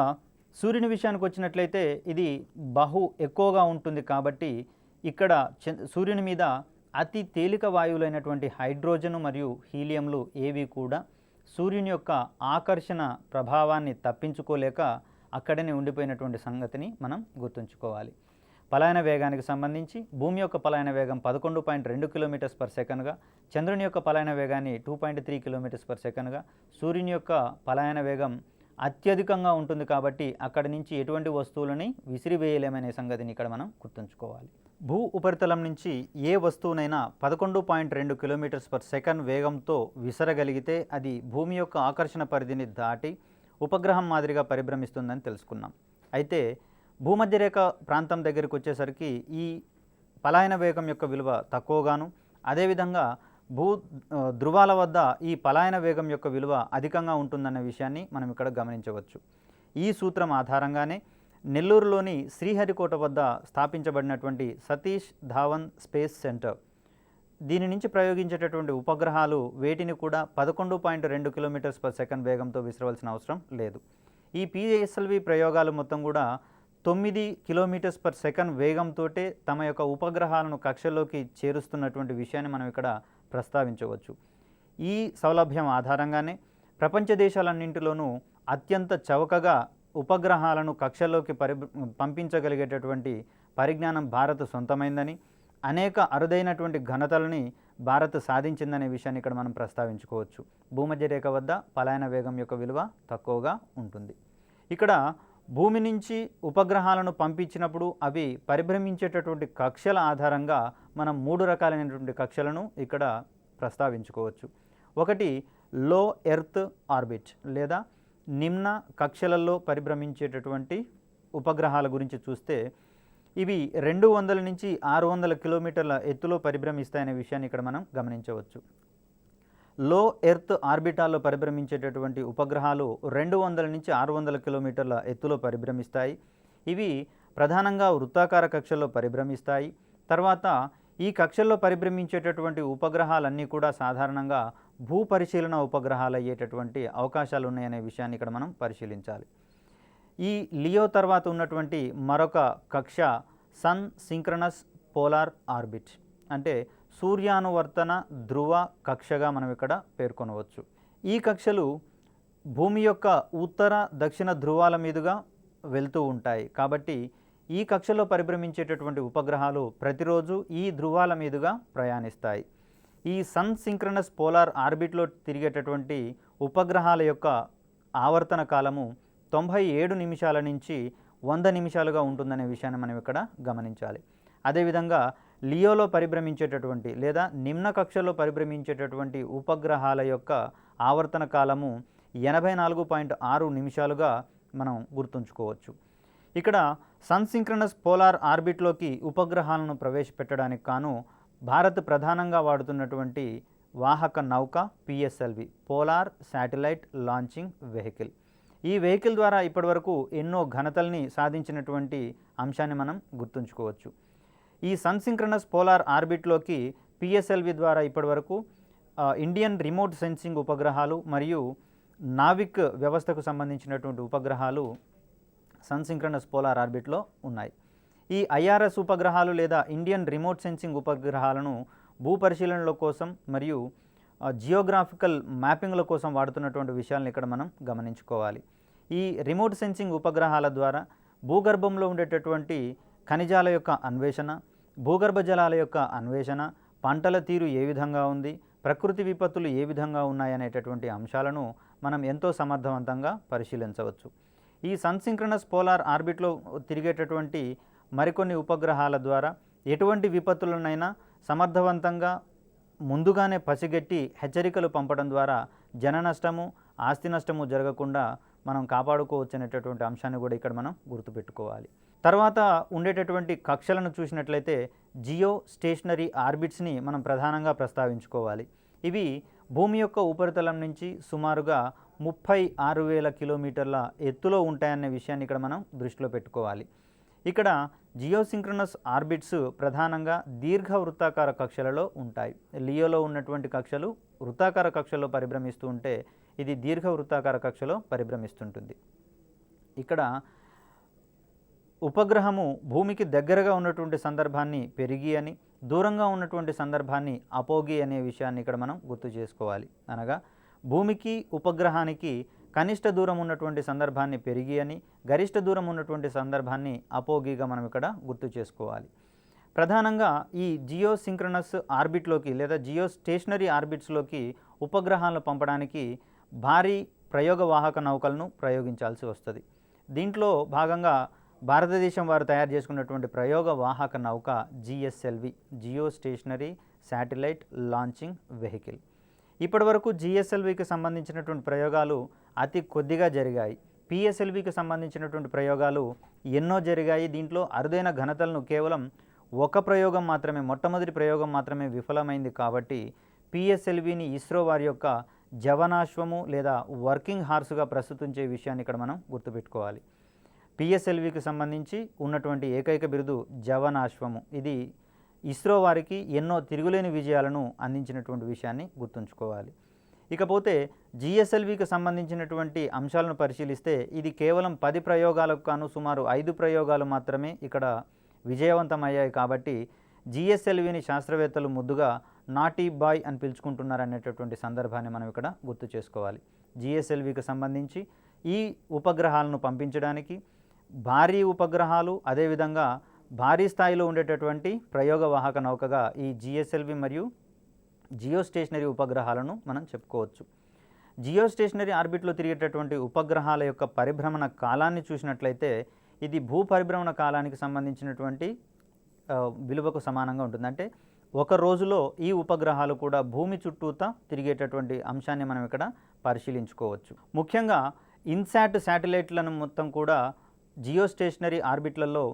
సూర్యుని విషయానికి వచ్చినట్లయితే ఇది బహు ఎక్కువగా ఉంటుంది కాబట్టి ఇక్కడ సూర్యుని మీద అతి తేలిక వాయువులైనటువంటి హైడ్రోజన్ మరియు హీలియంలు ఏవి కూడా సూర్యుని యొక్క ఆకర్షణ ప్రభావాన్ని తప్పించుకోలేక అక్కడనే ఉండిపోయినటువంటి సంగతిని మనం గుర్తుంచుకోవాలి. పలాయన వేగానికి సంబంధించి భూమి యొక్క పలాయన వేగం 11.2 కిలోమీటర్స్ పర్ సెకండ్గా, చంద్రుని యొక్క పలాయన వేగాన్ని 2.3 కిలోమీటర్స్ పర్ సెకండ్గా, సూర్యుని యొక్క పలాయన వేగం అత్యధికంగా ఉంటుంది కాబట్టి అక్కడి నుంచి ఎటువంటి వస్తువులని విసిరివేయలేమనే సంగతిని ఇక్కడ మనం గుర్తుంచుకోవాలి. భూ ఉపరితలం నుంచి ఏ వస్తువునైనా 11.2 కిలోమీటర్స్ పర్ సెకండ్ వేగంతో విసరగలిగితే అది భూమి యొక్క ఆకర్షణ పరిధిని దాటి ఉపగ్రహం మాదిరిగా పరిభ్రమిస్తుందని తెలుసుకున్నాం. అయితే భూమధ్యరేఖ ప్రాంతం దగ్గరికి వచ్చేసరికి ఈ పలాయన వేగం యొక్క విలువ తక్కువగాను, అదేవిధంగా ధృవాల వద్ద ఈ పలాయన వేగం యొక్క విలువ అధికంగా ఉంటుందన్న విషయాన్ని మనం ఇక్కడ గమనించవచ్చు. ఈ సూత్రం ఆధారంగానే నెల్లూరులోని శ్రీహరికోట వద్ద స్థాపించబడినటువంటి సతీష్ ధావన్ స్పేస్ సెంటర్, దీని నుంచి ప్రయోగించేటటువంటి ఉపగ్రహాలు వేటిని కూడా 11.2 కిలోమీటర్స్ పర్ సెకండ్ వేగంతో విసరవలసిన అవసరం లేదు. ఈ PSLV ప్రయోగాలు మొత్తం కూడా 9 కిలోమీటర్స్ పర్ సెకండ్ వేగంతో తమ యొక్క ఉపగ్రహాలను కక్షలోకి చేరుస్తున్నటువంటి విషయాన్ని మనం ఇక్కడ ప్రస్తావించవచ్చు. ఈ సౌలభ్యం ఆధారంగానే ప్రపంచ దేశాలన్నింటిలోనూ అత్యంత చౌకగా ఉపగ్రహాలను కక్షలోకి పంపించగలిగేటటువంటి పరిజ్ఞానం భారత్ సొంతమైందని, అనేక అరుదైనటువంటి ఘనతలని భారత్ సాధించిందనే విషయాన్ని ఇక్కడ మనం ప్రస్తావించుకోవచ్చు. భూమధ్యరేఖ వద్ద పలాయన వేగం యొక్క విలువ తక్కువగా ఉంటుంది. ఇక్కడ భూమి నుంచి ఉపగ్రహాలను పంపించినప్పుడు అవి పరిభ్రమించేటటువంటి కక్షల ఆధారంగా మనం 3 రకాలైనటువంటి కక్షలను ఇక్కడ ప్రస్తావించుకోవచ్చు. ఒకటి లో ఎర్త్ ఆర్బిట్ లేదా నిమ్న కక్షలలో పరిభ్రమించేటటువంటి ఉపగ్రహాల గురించి చూస్తే ఇవి 200 నుంచి 600 కిలోమీటర్ల ఎత్తులో పరిభ్రమిస్తాయనే విషయాన్ని ఇక్కడ మనం గమనించవచ్చు. లో ఎర్త్ ఆర్బిటాల్లో పరిభ్రమించేటటువంటి ఉపగ్రహాలు 200 నుంచి 600 కిలోమీటర్ల ఎత్తులో పరిభ్రమిస్తాయి. ఇవి ప్రధానంగా వృత్తాకార కక్షల్లో పరిభ్రమిస్తాయి. తర్వాత ఈ కక్షల్లో పరిభ్రమించేటటువంటి ఉపగ్రహాలన్నీ కూడా సాధారణంగా భూ పరిశీలన ఉపగ్రహాలు అయ్యేటటువంటి అవకాశాలు ఉన్నాయనే విషయాన్ని ఇక్కడ మనం పరిశీలించాలి. ఈ లియో తర్వాత ఉన్నటువంటి మరొక కక్ష సన్ సింక్రనస్ పోలార్ ఆర్బిట్, అంటే సూర్యానువర్తన ధ్రువ కక్షగా మనం ఇక్కడ పేర్కొనవచ్చు. ఈ కక్షలు భూమి యొక్క ఉత్తర దక్షిణ ధ్రువాల మీదుగా వెళ్తూ ఉంటాయి. కాబట్టి ఈ కక్షలో పరిభ్రమించేటటువంటి ఉపగ్రహాలు ప్రతిరోజు ఈ ధ్రువాల మీదుగా ప్రయాణిస్తాయి. ఈ సన్ సింక్రనస్ పోలార్ ఆర్బిట్లో తిరిగేటటువంటి ఉపగ్రహాల యొక్క ఆవర్తన కాలము 97 నిమిషాల నుంచి 100 నిమిషాలుగా ఉంటుందనే విషయాన్ని మనం ఇక్కడ గమనించాలి. అదేవిధంగా లియోలో పరిభ్రమించేటటువంటి లేదా నిమ్న కక్షలో పరిభ్రమించేటటువంటి ఉపగ్రహాల యొక్క ఆవర్తన కాలము 84.6 నిమిషాలుగా మనం గుర్తుంచుకోవచ్చు. ఇక్కడ సన్ సింక్రనస్ పోలార్ ఆర్బిట్లోకి ఉపగ్రహాలను ప్రవేశపెట్టడానికి కాను భారత్ ప్రధానంగా వాడుతున్నటువంటి వాహక నౌక PSLV, polar satellite launching vehicle. ఈ వెహికల్ ద్వారా ఇప్పటివరకు ఎన్నో ఘనతల్ని సాధించినటువంటి అంశాన్ని మనం గుర్తుంచుకోవచ్చు. ఈ సన్ సింక్రనస్ పోలార్ ఆర్బిట్లోకి పిఎస్ఎల్వి ద్వారా ఇప్పటివరకు ఇండియన్ రిమోట్ సెన్సింగ్ ఉపగ్రహాలు మరియు నావిక్ వ్యవస్థకు సంబంధించినటువంటి ఉపగ్రహాలు సన్ సింక్రనస్ పోలార్ ఆర్బిట్లో ఉన్నాయి. ఈ ఐఆర్ఎస్ ఉపగ్రహాలు లేదా ఇండియన్ రిమోట్ సెన్సింగ్ ఉపగ్రహాలను భూపరిశీలనల కోసం మరియు జియోగ్రాఫికల్ మ్యాపింగ్ల కోసం వాడుతున్నటువంటి విషయాలను ఇక్కడ మనం గమనించుకోవాలి. ఈ రిమోట్ సెన్సింగ్ ఉపగ్రహాల ద్వారా భూగర్భంలో ఉండేటటువంటి ఖనిజాల యొక్క అన్వేషణ, భూగర్భ జలాల యొక్క అన్వేషణ, పంటల తీరు ఏ విధంగా ఉంది, ప్రకృతి విపత్తులు ఏ విధంగా ఉన్నాయనేటటువంటి అంశాలను మనం ఎంతో సమర్థవంతంగా పరిశీలించవచ్చు. ఈ సన్ సింక్రనస్ పోలార్ ఆర్బిట్లో తిరిగేటటువంటి మరికొన్ని ఉపగ్రహాల ద్వారా ఎటువంటి విపత్తులనైనా సమర్థవంతంగా ముందుగానే పసిగట్టి హెచ్చరికలు పంపడం ద్వారా జన నష్టము, ఆస్తి నష్టము జరగకుండా మనం కాపాడుకోవచ్చు అనేటటువంటి అంశాన్ని కూడా ఇక్కడ మనం గుర్తుపెట్టుకోవాలి. తర్వాత ఉండేటటువంటి కక్షలను చూసినట్లయితే జియో స్టేషనరీ ఆర్బిట్స్ని మనం ప్రధానంగా ప్రస్తావించుకోవాలి. ఇవి భూమి యొక్క ఉపరితలం నుంచి సుమారుగా 36,000 కిలోమీటర్ల ఎత్తులో ఉంటాయనే విషయాన్ని ఇక్కడ మనం దృష్టిలో పెట్టుకోవాలి. ఇక్కడ జియోసింక్రనస్ ఆర్బిట్స్ ప్రధానంగా దీర్ఘ వృత్తాకార కక్షలలో ఉంటాయి. లియోలో ఉన్నటువంటి కక్షలు వృత్తాకార కక్షలో పరిభ్రమిస్తూ ఉంటే ఇది దీర్ఘ వృత్తాకార కక్షలో పరిభ్రమిస్తుంటుంది. ఇక్కడ ఉపగ్రహము భూమికి దగ్గరగా ఉన్నటువంటి సందర్భాన్ని పెరిగి అని, దూరంగా ఉన్నటువంటి సందర్భాన్ని అపోగి అనే విషయాన్ని ఇక్కడ మనం గుర్తు చేసుకోవాలి. అనగా భూమికి ఉపగ్రహానికి కనిష్ట దూరం ఉన్నటువంటి సందర్భాన్ని పెరిగి అని, గరిష్ట దూరం ఉన్నటువంటి సందర్భాన్ని అపోగిగా మనం ఇక్కడ గుర్తు చేసుకోవాలి. ప్రధానంగా ఈ జియో సింక్రనస్ ఆర్బిట్లోకి లేదా జియో స్టేషనరీ ఆర్బిట్స్లోకి ఉపగ్రహాలను పంపడానికి భారీ ప్రయోగ వాహక నౌకలను ప్రయోగించాల్సి వస్తుంది. దీంట్లో భాగంగా భారతదేశం వారు తయారు చేసుకున్నటువంటి ప్రయోగ వాహక నౌక GSLV, geostationary satellite launching vehicle. ఇప్పటివరకు జిఎస్ఎల్వికి సంబంధించినటువంటి ప్రయోగాలు అతి కొద్దిగా జరిగాయి. పిఎస్ఎల్వికి సంబంధించినటువంటి ప్రయోగాలు ఎన్నో జరిగాయి. దీంట్లో అరుదైన ఘనతలను కేవలం ఒక ప్రయోగం మాత్రమే, మొట్టమొదటి ప్రయోగం మాత్రమే విఫలమైంది. కాబట్టి పిఎస్ఎల్విని ఇస్రో వారి యొక్క జవనాశ్వము లేదా వర్కింగ్ హార్స్గా ప్రస్తుతించే విషయాన్ని ఇక్కడ మనం గుర్తుపెట్టుకోవాలి. పిఎస్ఎల్వికి సంబంధించి ఉన్నటువంటి ఏకైక బిరుదు జవనాశ్వము. ఇది ఇస్రో వారికి ఎన్నో తిరుగులేని విజయాలను అందించినటువంటి విషయాన్ని గుర్తుంచుకోవాలి. ఇకపోతే జిఎస్ఎల్వికి సంబంధించినటువంటి అంశాలను పరిశీలిస్తే ఇది కేవలం 10 ప్రయోగాలకు కాను సుమారు 5 ప్రయోగాలు మాత్రమే ఇక్కడ విజయవంతమయ్యాయి. కాబట్టి జిఎస్ఎల్విని శాస్త్రవేత్తలు ముద్దుగా నాటీ బాయ్ అని పిలుచుకుంటున్నారనేటటువంటి సందర్భాన్ని మనం ఇక్కడ గుర్తు చేసుకోవాలి. జిఎస్ఎల్వికి సంబంధించి ఈ ఉపగ్రహాలను పంపించడానికి భారీ ఉపగ్రహాలు, అదేవిధంగా భారీ స్థాయిలో ఉండేటటువంటి ప్రయోగ వాహక నౌకగా ఈ జిఎస్ఎల్వి మరియు జియో స్టేషనరీ ఉపగ్రహాలను మనం చెప్పుకోవచ్చు. జియో స్టేషనరీ ఆర్బిట్లో తిరిగేటటువంటి ఉపగ్రహాల యొక్క పరిభ్రమణ కాలాన్ని చూసినట్లయితే ఇది భూ పరిభ్రమణ కాలానికి సంబంధించినటువంటి విలువకు సమానంగా ఉంటుంది. అంటే ఒక రోజులో ఈ ఉపగ్రహాలు కూడా భూమి చుట్టూతా తిరిగేటటువంటి అంశాన్ని మనం ఇక్కడ పరిశీలించుకోవచ్చు. ముఖ్యంగా ఇన్సాట్ శాటిలైట్లను మొత్తం కూడా జియో స్టేషనరీ ఆర్బిట్లలో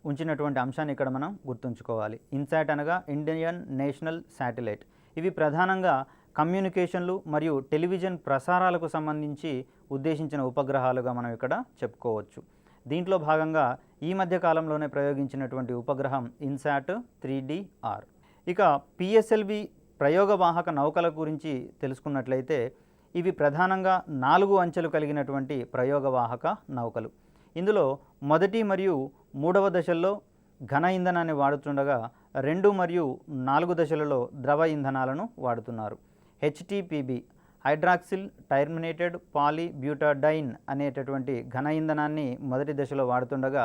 ఉంచినటువంటి అంశాన్ని ఇక్కడ మనం గుర్తుంచుకోవాలి. ఇన్సాట్ అనగా ఇండియన్ నేషనల్ శాటిలైట్. ఇవి ప్రధానంగా కమ్యూనికేషన్లు మరియు టెలివిజన్ ప్రసారాలకు సంబంధించి ఉద్దేశించిన ఉపగ్రహాలుగా మనం ఇక్కడ చెప్పుకోవచ్చు. దీంట్లో భాగంగా ఈ మధ్య కాలంలోనే ప్రయోగించినటువంటి ఉపగ్రహం ఇన్సాట్ 3DR. ఇక పిఎస్ఎల్వి ప్రయోగవాహక నౌకల గురించి తెలుసుకున్నట్లయితే ఇవి ప్రధానంగా 4 అంచెలు కలిగినటువంటి ప్రయోగవాహక నౌకలు. ఇందులో మొదటి మరియు మూడవ దశల్లో ఘన ఇంధనాన్ని వాడుతుండగా 2 మరియు 4 దశలలో ద్రవ ఇంధనాలను వాడుతున్నారు. హెచ్టిపిబి హైడ్రాక్సిల్ టర్మినేటెడ్ పాలీబ్యూటాడైన్ అనేటటువంటి ఘన ఇంధనాన్ని మొదటి దశలో వాడుతుండగా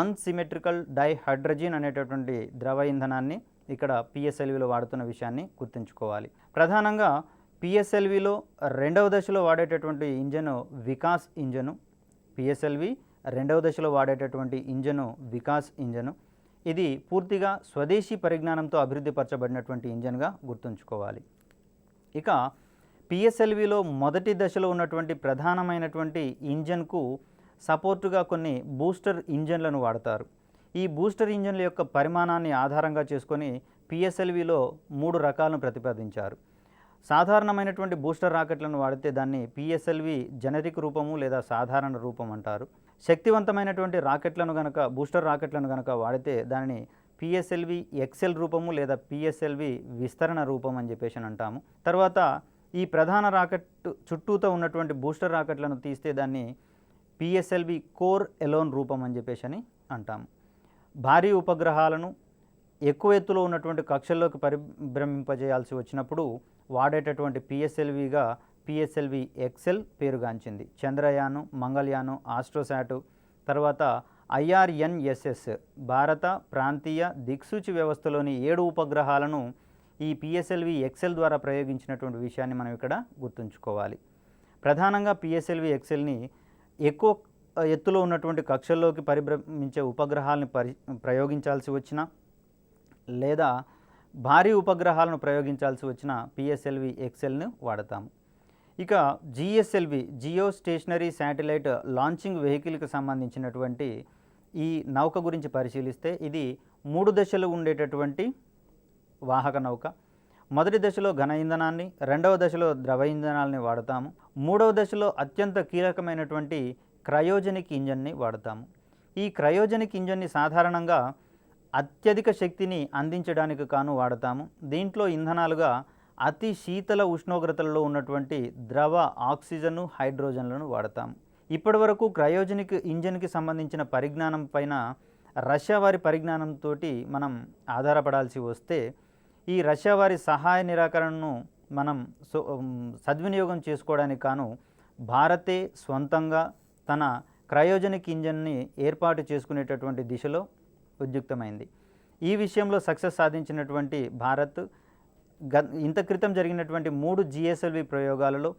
అన్సిమెట్రికల్ డైహైడ్రోజన్ అనేటటువంటి ద్రవ ఇంధనాన్ని ఇక్కడ పిఎస్ఎల్విలో వాడుతున్న విషయాన్ని గుర్తుంచుకోవాలి. ప్రధానంగా పిఎస్ఎల్విలో రెండవ దశలో వాడేటటువంటి ఇంజను వికాస్ ఇంజను. పిఎస్ఎల్వి రెండవ దశలో వాడేటటువంటి ఇంజను వికాస్ ఇంజను. ఇది పూర్తిగా స్వదేశీ పరిజ్ఞానంతో అభివృద్ధిపరచబడినటువంటి ఇంజన్గా గుర్తుంచుకోవాలి. ఇక పిఎస్ఎల్విలో మొదటి దశలో ఉన్నటువంటి ప్రధానమైనటువంటి ఇంజన్కు సపోర్టుగా కొన్ని బూస్టర్ ఇంజన్లను వాడతారు. ఈ బూస్టర్ ఇంజన్ల యొక్క పరిమాణాన్ని ఆధారంగా చేసుకొని పిఎస్ఎల్విలో 3 రకాలను ప్రతిపాదించారు. సాధారణమైనటువంటి బూస్టర్ రాకెట్లను వాడితే దాన్ని పిఎస్ఎల్వి జనరిక్ రూపము లేదా సాధారణ రూపం అంటారు. శక్తివంతమైనటువంటి రాకెట్లను గనక బూస్టర్ రాకెట్లను గనక వాడితే దానిని పిఎస్ఎల్వి ఎక్సెల్ రూపము లేదా పిఎస్ఎల్వి విస్తరణ రూపం అని చెప్పేసి అంటాము. తర్వాత ఈ ప్రధాన రాకెట్ చుట్టూతో ఉన్నటువంటి బూస్టర్ రాకెట్లను తీస్తే దాన్ని పిఎస్ఎల్వి కోర్ ఎలోన్ రూపం అని చెప్పేసి అంటాము. భారీ ఉపగ్రహాలను ఎక్కువ ఎత్తులో ఉన్నటువంటి కక్షల్లోకి పరిభ్రమింపజేయాల్సి వచ్చినప్పుడు వాడేటటువంటి పిఎస్ఎల్విగా పిఎస్ఎల్వి ఎక్సెల్ పేరుగాంచింది. చంద్రయాను, మంగళయాను, ఆస్ట్రోసాటు, తర్వాత ఐఆర్ఎన్ఎస్ఎస్ భారత ప్రాంతీయ దిక్సూచి వ్యవస్థలోని 7 ఉపగ్రహాలను ఈ పిఎస్ఎల్వి ఎక్సెల్ ద్వారా ప్రయోగించినటువంటి విషయాన్ని మనం ఇక్కడ గుర్తుంచుకోవాలి. ప్రధానంగా పిఎస్ఎల్వి ఎక్సెల్ని ఎక్కువ ఎత్తులో ఉన్నటువంటి కక్షల్లోకి పరిభ్రమించే ఉపగ్రహాలను ప్రయోగించాల్సి వచ్చిన లేదా భారీ ఉపగ్రహాలను ప్రయోగించాల్సి వచ్చిన పిఎస్ఎల్వి ఎక్సెల్ను వాడతాము. ఇక GSLV geostationary satellite launching వెహికల్కి సంబంధించినటువంటి ఈ నౌక గురించి పరిశీలిస్తే ఇది 3 దశలు ఉండేటటువంటి వాహక నౌక. మొదటి దశలో ఘన ఇంధనాన్ని, రెండవ దశలో ద్రవ ఇంధనాలని వాడతాము. మూడవ దశలో అత్యంత కీలకమైనటువంటి క్రయోజనిక్ ఇంజన్ని వాడతాము. ఈ క్రయోజనిక్ ఇంజన్ని సాధారణంగా అత్యధిక శక్తిని అందించడానికి కాను వాడతాము. దీంట్లో ఇంధనాలుగా అతి శీతల ఉష్ణోగ్రతలలో ఉన్నటువంటి ద్రవ ఆక్సిజన్, హైడ్రోజన్లను వాడతాము. ఇప్పటి వరకు క్రయోజనిక్ ఇంజన్కి సంబంధించిన పరిజ్ఞానం పైన రష్యా వారి పరిజ్ఞానంతో మనం ఆధారపడాల్సి వస్తే ఈ రష్యా వారి సహాయ నిరాకరణను మనం సద్వినియోగం చేసుకోవడానికి కాను భారతే స్వంతంగా తన క్రయోజనిక్ ఇంజన్ని ఏర్పాటు చేసుకునేటటువంటి దిశలో ఉద్యుక్తమైంది. ఈ విషయంలో సక్సెస్ సాధించినటువంటి భారత్ ఇంత క్రితం జరిగినటువంటి 3 జిఎస్ఎల్వి ప్రయోగాలలో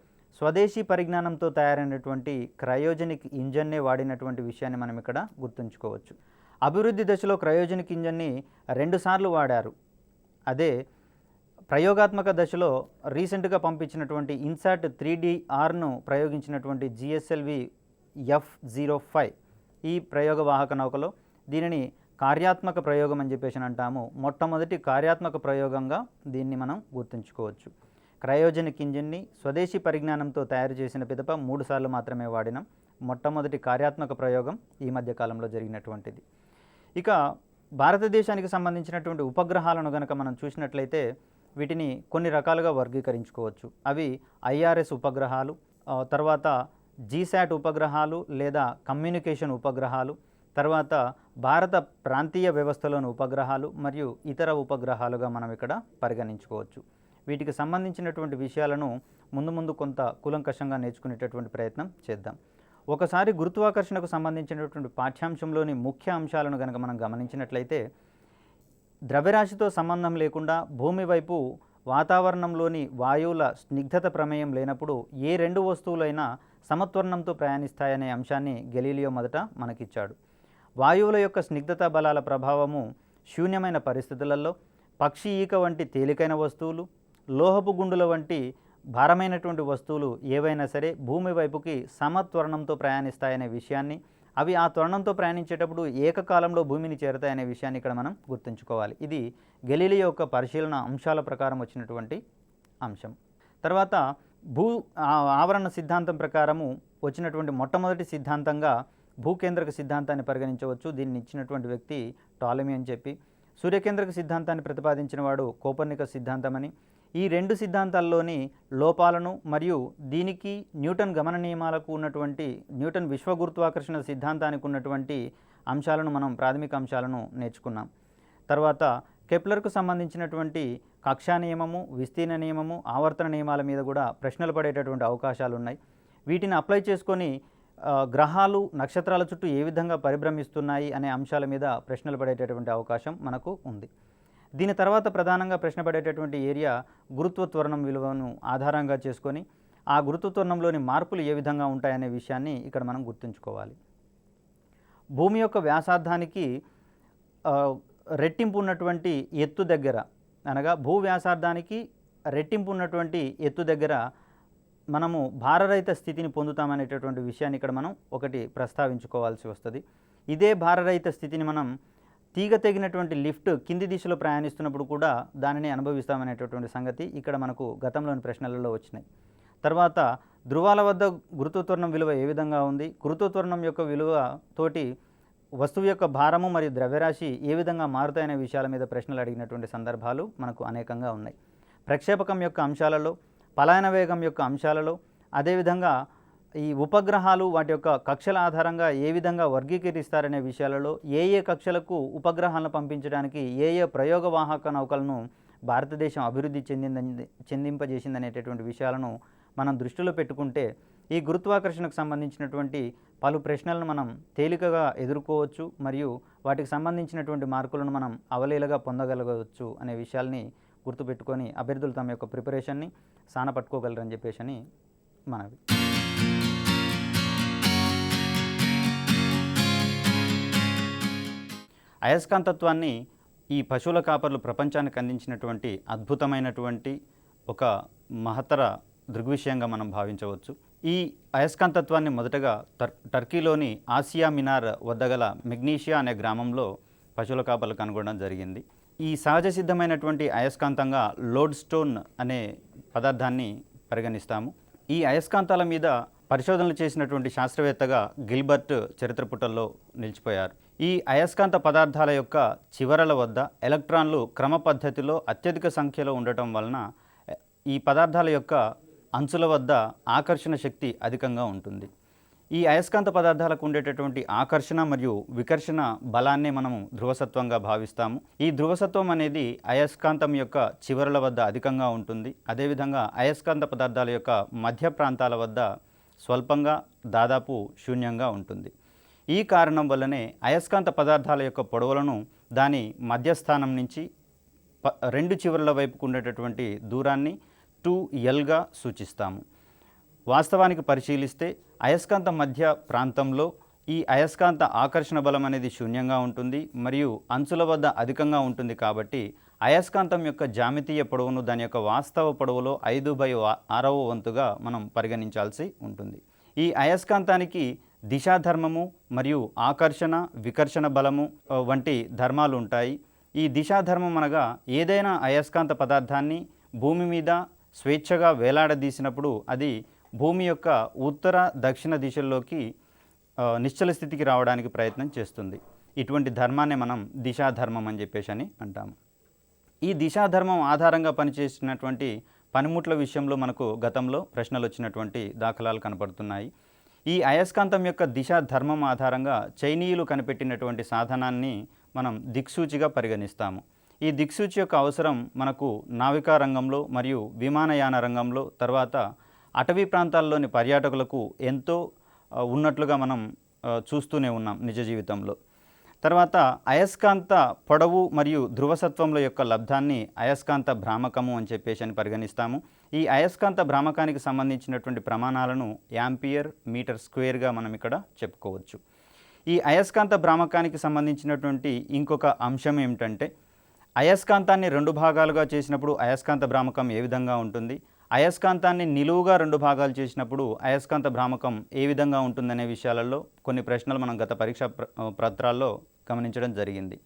స్వదేశీ పరిజ్ఞానంతో తయారైనటువంటి క్రయోజనిక్ ఇంజన్నే వాడినటువంటి విషయాన్ని మనం ఇక్కడ గుర్తుంచుకోవచ్చు. అభివృద్ధి దశలో క్రయోజనిక్ ఇంజన్ని 2 సార్లు వాడారు. అదే ప్రయోగాత్మక దశలో రీసెంట్గా పంపించినటువంటి ఇన్సాట్ 3DRను ప్రయోగించినటువంటి జిఎస్ఎల్వి F-05 ఈ ప్రయోగ వాహక నౌకలో దీనిని కార్యాత్మక ప్రయోగం అని చెప్పేసి అంటాము. మొట్టమొదటి కార్యాత్మక ప్రయోగంగా దీన్ని మనం గుర్తుంచుకోవచ్చు. క్రయోజనిక్ ఇంజిన్ని స్వదేశీ పరిజ్ఞానంతో తయారు చేసిన పిదప 3 సార్లు మాత్రమే వాడినాం. మొట్టమొదటి కార్యాత్మక ప్రయోగం ఈ మధ్య కాలంలో జరిగినటువంటిది. ఇక భారతదేశానికి సంబంధించినటువంటి ఉపగ్రహాలను గనక మనం చూసినట్లయితే వీటిని కొన్ని రకాలుగా వర్గీకరించుకోవచ్చు. అవి ఐఆర్ఎస్ ఉపగ్రహాలు, తర్వాత జీశాట్ ఉపగ్రహాలు లేదా కమ్యూనికేషన్ ఉపగ్రహాలు, తర్వాత భారత ప్రాంతీయ వ్యవస్థలోని ఉపగ్రహాలు మరియు ఇతర ఉపగ్రహాలుగా మనం ఇక్కడ పరిగణించుకోవచ్చు. వీటికి సంబంధించినటువంటి విషయాలను ముందు కొంత కూలంకషంగా నేర్చుకునేటటువంటి ప్రయత్నం చేద్దాం. ఒకసారి గురుత్వాకర్షణకు సంబంధించినటువంటి పాఠ్యాంశంలోని ముఖ్య అంశాలను కనుక మనం గమనించినట్లయితే ద్రవ్యరాశితో సంబంధం లేకుండా భూమి వైపు వాతావరణంలోని వాయువుల స్నిగ్ధత ప్రమేయం లేనప్పుడు ఏ 2 వస్తువులైనా సమత్వరణంతో ప్రయాణిస్తాయనే అంశాన్ని గెలీలియో మొదట మనకిచ్చాడు. వాయువుల యొక్క స్నిగ్ధత బలాల ప్రభావము శూన్యమైన పరిస్థితులలో పక్షి ఈక వంటి తేలికైన వస్తువులు, లోహపు గుండుల వంటి భారమైనటువంటి వస్తువులు ఏవైనా సరే భూమి వైపుకి సమత్వరణంతో ప్రయాణిస్తాయనే విషయాన్ని, అవి ఆ త్వరణంతో ప్రయాణించేటప్పుడు ఏకకాలంలో భూమిని చేరుతాయనే విషయాన్ని ఇక్కడ మనం గుర్తుంచుకోవాలి. ఇది గెలీలియో యొక్క పరిశీలన అంశాల ప్రకారం వచ్చినటువంటి అంశం. తర్వాత ఆవరణ సిద్ధాంతం ప్రకారము వచ్చినటువంటి మొట్టమొదటి సిద్ధాంతంగా భూకేంద్రక సిద్ధాంతాన్ని పరిగణించవచ్చు. దీన్ని ఇచ్చినటువంటి వ్యక్తి టాలమీ అని చెప్పి. సూర్యకేంద్రక సిద్ధాంతాన్ని ప్రతిపాదించిన వాడు కోపర్నికస్ సిద్ధాంతమని. ఈ రెండు సిద్ధాంతాల్లోని లోపాలను మరియు దీనికి న్యూటన్ గమన నియమాలకు ఉన్నటువంటి న్యూటన్ విశ్వ గురుత్వాకర్షణ సిద్ధాంతానికి ఉన్నటువంటి అంశాలను మనం ప్రాథమిక అంశాలను నేర్చుకున్నాం. తర్వాత కెప్లర్కు సంబంధించినటువంటి కక్షా నియమము, విస్తీర్ణ నియమము, ఆవర్తన నియమాల మీద కూడా ప్రశ్నలు పడేటటువంటి అవకాశాలు ఉన్నాయి. వీటిని అప్లై చేసుకొని గ్రహాలు నక్షత్రాల చుట్టూ ఏ విధంగా పరిభ్రమిస్తున్నాయి అనే అంశాల మీద ప్రశ్నలు పడేటటువంటి అవకాశం మనకు ఉంది. దీని తర్వాత ప్రధానంగా ప్రశ్న పడేటటువంటి ఏరియా గురుత్వ త్వరణం విలువను ఆధారంగా చేసుకొని ఆ గురుత్వ త్వరణంలోని మార్పులు ఏ విధంగా ఉంటాయనే విషయాన్ని ఇక్కడ మనం గుర్తుంచుకోవాలి. భూమి యొక్క వ్యాసార్థానికి రెట్టింపు ఉన్నటువంటి ఎత్తు దగ్గర, అనగా భూ వ్యాసార్థానికి రెట్టింపు ఉన్నటువంటి ఎత్తు దగ్గర మనము భారరహిత స్థితిని పొందుతామనేటటువంటి విషయాన్ని ఇక్కడ మనం ఒకటి ప్రస్తావించుకోవాల్సి వస్తుంది. ఇదే భారరహిత స్థితిని మనం తీగ తెగినటువంటి లిఫ్ట్ కింది దిశలో ప్రయాణిస్తున్నప్పుడు కూడా దానిని అనుభవిస్తామనేటటువంటి సంగతి ఇక్కడ మనకు గతంలోని ప్రశ్నలలో వచ్చినాయి. తర్వాత ధృవాల వద్ద గురుత్వ త్వరణం విలువ ఏ విధంగా ఉంది, గురుత్వ త్వరణం యొక్క విలువ తోటి వస్తువు యొక్క భారము మరియు ద్రవ్యరాశి ఏ విధంగా మారుతాయనే విషయాల మీద ప్రశ్నలు అడిగినటువంటి సందర్భాలు మనకు అనేకంగా ఉన్నాయి. ప్రక్షేపకం యొక్క అంశాలలో, పలాయన వేగం యొక్క అంశాలలో, అదేవిధంగా ఈ ఉపగ్రహాలు వాటి యొక్క కక్షల ఆధారంగా ఏ విధంగా వర్గీకరిస్తారనే విషయాలలో, ఏ ఏ కక్షలకు ఉపగ్రహాలను పంపించడానికి ఏ ఏ ప్రయోగవాహక నౌకలను భారతదేశం అభివృద్ధి చెందింపజేసిందనేటటువంటి విషయాలను మనం దృష్టిలో పెట్టుకుంటే ఈ గురుత్వాకర్షణకు సంబంధించినటువంటి పలు ప్రశ్నలను మనం తేలికగా ఎదుర్కోవచ్చు మరియు వాటికి సంబంధించినటువంటి మార్కులను మనం అవలీలగా పొందగలగవచ్చు అనే విషయాల్ని గుర్తుపెట్టుకొని అభ్యర్థులు తమ యొక్క ప్రిపరేషన్ని సానపట్టుకోగలరని చెప్పేసి అని మనవి. అయస్కాంతత్వాన్ని ఈ పశువుల కాపర్లు ప్రపంచానికి అందించినటువంటి అద్భుతమైనటువంటి ఒక మహత్తర దృగ్విషయంగా మనం భావించవచ్చు. ఈ అయస్కాంతత్వాన్ని మొదటగా టర్కీలోని ఆసియా మినార్ వద్ద గల మెగ్నీషియా అనే గ్రామంలో పశువుల కాపర్లు కనుగొనడం జరిగింది. ఈ సహజ సిద్ధమైనటువంటి అయస్కాంతంగా లోడ్ స్టోన్ అనే పదార్థాన్ని పరిగణిస్తాము. ఈ అయస్కాంతాల మీద పరిశోధనలు చేసినటువంటి శాస్త్రవేత్తగా గిల్బర్ట్ చరిత్ర పుటల్లో నిలిచిపోయారు. ఈ అయస్కాంత పదార్థాల యొక్క చివరల వద్ద ఎలక్ట్రాన్లు క్రమ పద్ధతిలో అత్యధిక సంఖ్యలో ఉండటం వలన ఈ పదార్థాల యొక్క అంచుల వద్ద ఆకర్షణ శక్తి అధికంగా ఉంటుంది. ఈ అయస్కాంత పదార్థాలకు ఉండేటటువంటి ఆకర్షణ మరియు వికర్షణ బలాన్నే మనము ధ్రువసత్వంగా భావిస్తాము. ఈ ధ్రువసత్వం అనేది అయస్కాంతం యొక్క చివరల వద్ద అధికంగా ఉంటుంది. అదేవిధంగా అయస్కాంత పదార్థాల యొక్క మధ్య ప్రాంతాల వద్ద స్వల్పంగా దాదాపు శూన్యంగా ఉంటుంది. ఈ కారణం వల్లనే అయస్కాంత పదార్థాల యొక్క పొడవులను దాని మధ్యస్థానం నుంచి రెండు చివరల వైపుకు ఉండేటటువంటి దూరాన్ని 2Lగా సూచిస్తాము. వాస్తవానికి పరిశీలిస్తే అయస్కాంత మధ్య ప్రాంతంలో ఈ అయస్కాంత ఆకర్షణ బలం అనేది శూన్యంగా ఉంటుంది మరియు అంచుల వద్ద అధికంగా ఉంటుంది. కాబట్టి అయస్కాంతం యొక్క జ్యామితీయ పొడవును దాని యొక్క వాస్తవ పొడవులో 5/6వ వంతుగా మనం పరిగణించాల్సి ఉంటుంది. ఈ అయస్కాంతానికి దిశాధర్మము మరియు ఆకర్షణ వికర్షణ బలము వంటి ధర్మాలు ఉంటాయి. ఈ దిశాధర్మం అనగా ఏదైనా అయస్కాంత పదార్థాన్ని భూమి మీద స్వేచ్ఛగా వేలాడదీసినప్పుడు అది భూమి యొక్క ఉత్తర దక్షిణ దిశల్లోకి నిశ్చల స్థితికి రావడానికి ప్రయత్నం చేస్తుంది. ఇటువంటి ధర్మాన్ని మనం దిశాధర్మం అని చెప్పేసి అని అంటాము. ఈ దిశాధర్మం ఆధారంగా పనిచేసినటువంటి పనిముట్ల విషయంలో మనకు గతంలో ప్రశ్నలు వచ్చినటువంటి దాఖలాలు కనపడుతున్నాయి. ఈ అయస్కాంతం యొక్క దిశా ధర్మం ఆధారంగా చైనీయులు కనిపెట్టినటువంటి సాధనాన్ని మనం దిక్సూచిగా పరిగణిస్తాము. ఈ దిక్సూచి యొక్క అవసరం మనకు నావికా రంగంలో మరియు విమానయాన రంగంలో, తర్వాత అటవీ ప్రాంతాల్లోని పర్యాటకులకు ఎంతో ఉన్నట్లుగా మనం చూస్తూనే ఉన్నాం నిజ జీవితంలో. తర్వాత అయస్కాంత పొడవు మరియు ధ్రువసత్వంల యొక్క లబ్ధాన్ని అయస్కాంత భ్రామకము అని చెప్పేసి అని పరిగణిస్తాము. ఈ అయస్కాంత భ్రామకానికి సంబంధించినటువంటి ప్రమాణాలను యాంపియర్ మీటర్ స్క్వేర్గా మనం ఇక్కడ చెప్పుకోవచ్చు. ఈ అయస్కాంత భ్రామకానికి సంబంధించినటువంటి ఇంకొక అంశం ఏమిటంటే అయస్కాంతాన్ని 2 భాగాలుగా చేసినప్పుడు అయస్కాంత భ్రామకం ఏ విధంగా ఉంటుంది, అయస్కాంతాన్ని నిలువుగా 2 భాగాలు చేసినప్పుడు అయస్కాంత భ్రామకం ఏ విధంగా ఉంటుందనే విషయాలలో కొన్ని ప్రశ్నలు మనం గత పరీక్షా పత్రాల్లో గమనించడం జరిగింది.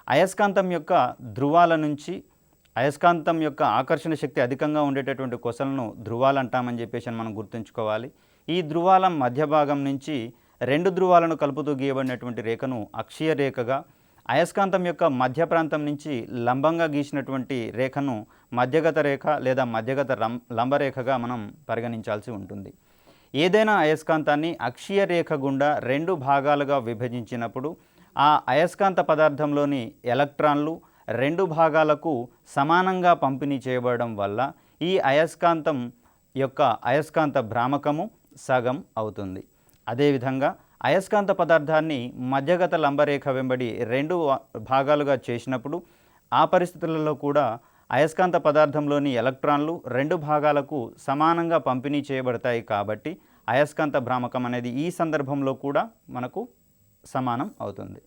అయస్కాంతం యొక్క ధ్రువాల నుంచి అయస్కాంతం యొక్క ఆకర్షణ శక్తి అధికంగా ఉండేటటువంటి కొసలను ధ్రువాలు అంటామని చెప్పేసి మనం గుర్తుంచుకోవాలి. ఈ ధ్రువాల మధ్య భాగం నుంచి రెండు ధ్రువాలను కలుపుతూ గీయబడినటువంటి రేఖను అక్షీయ రేఖగా, అయస్కాంతం యొక్క మధ్య ప్రాంతం నుంచి లంబంగా గీసినటువంటి రేఖను మధ్యగత రేఖ లేదా మధ్యగత లంబరేఖగా మనం పరిగణించాల్సి ఉంటుంది. ఏదైనా అయస్కాంతాన్ని అక్షీయ రేఖ గుండా రెండు భాగాలుగా విభజించినప్పుడు ఆ అయస్కాంత పదార్థంలోని ఎలక్ట్రాన్లు రెండు భాగాలకు సమానంగా పంపిణీ చేయబడడం వల్ల ఈ అయస్కాంతం యొక్క అయస్కాంత భ్రామకము సగం అవుతుంది. అదేవిధంగా అయస్కాంత పదార్థాన్ని మధ్యగత లంబరేఖ వెంబడి రెండు భాగాలుగా చేసినప్పుడు ఆ పరిస్థితులలో కూడా అయస్కాంత పదార్థంలోని ఎలక్ట్రాన్లు రెండు భాగాలకు సమానంగా పంపిణీ చేయబడతాయి. కాబట్టి అయస్కాంత భ్రామకం అనేది ఈ సందర్భంలో కూడా మనకు సమానం అవుతుంది.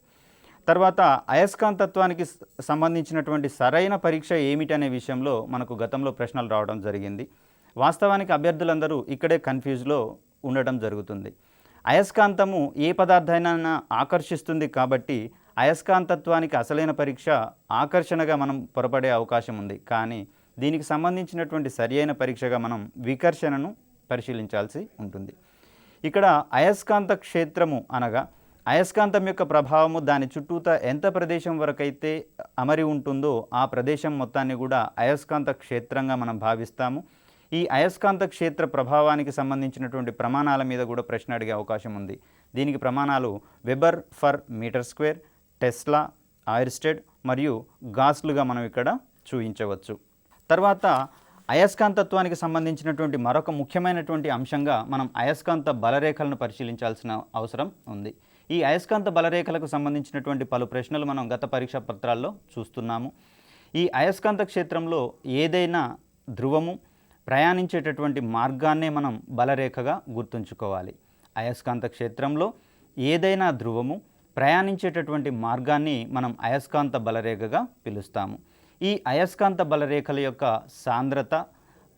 తర్వాత అయస్కాంతత్వానికి సంబంధించినటువంటి సరైన పరీక్ష ఏమిటనే విషయంలో మనకు గతంలో ప్రశ్నలు రావడం జరిగింది. వాస్తవానికి అభ్యర్థులందరూ ఇక్కడే కన్ఫ్యూజ్లో ఉండటం జరుగుతుంది. అయస్కాంతము ఏ పదార్థాన్నైనా ఆకర్షిస్తుంది కాబట్టి అయస్కాంతత్వానికి అసలైన పరీక్ష ఆకర్షణగా మనం పొరపడే అవకాశం ఉంది. కానీ దీనికి సంబంధించినటువంటి సరియైన పరీక్షగా మనం వికర్షణను పరిశీలించాల్సి ఉంటుంది. ఇక్కడ అయస్కాంత క్షేత్రము అనగా అయస్కాంతం యొక్క ప్రభావము దాని చుట్టూతా ఎంత ప్రదేశం వరకైతే అమరి ఉంటుందో ఆ ప్రదేశం మొత్తాన్ని కూడా అయస్కాంత క్షేత్రంగా మనం భావిస్తాము. ఈ అయస్కాంత క్షేత్ర ప్రభావానికి సంబంధించినటువంటి ప్రమాణాల మీద కూడా ప్రశ్న అడిగే అవకాశం ఉంది. దీనికి ప్రమాణాలు weber per metre square, tesla, oersted మరియు గాస్లుగా మనం ఇక్కడ చూపించవచ్చు. తర్వాత అయస్కాంతత్వానికి సంబంధించినటువంటి మరొక ముఖ్యమైనటువంటి అంశంగా మనం అయస్కాంత బలరేఖలను పరిశీలించాల్సిన అవసరం ఉంది. ఈ అయస్కాంత బలరేఖలకు సంబంధించినటువంటి పలు ప్రశ్నలు మనం గత పరీక్షా పత్రాల్లో చూస్తున్నాము. ఈ అయస్కాంత క్షేత్రంలో ఏదైనా ధ్రువము ప్రయాణించేటటువంటి మార్గాన్నే మనం బలరేఖగా గుర్తుంచుకోవాలి. అయస్కాంత క్షేత్రంలో ఏదైనా ధ్రువము ప్రయాణించేటటువంటి మార్గాన్ని మనం అయస్కాంత బలరేఖగా పిలుస్తాము. ఈ అయస్కాంత బలరేఖల యొక్క సాంద్రత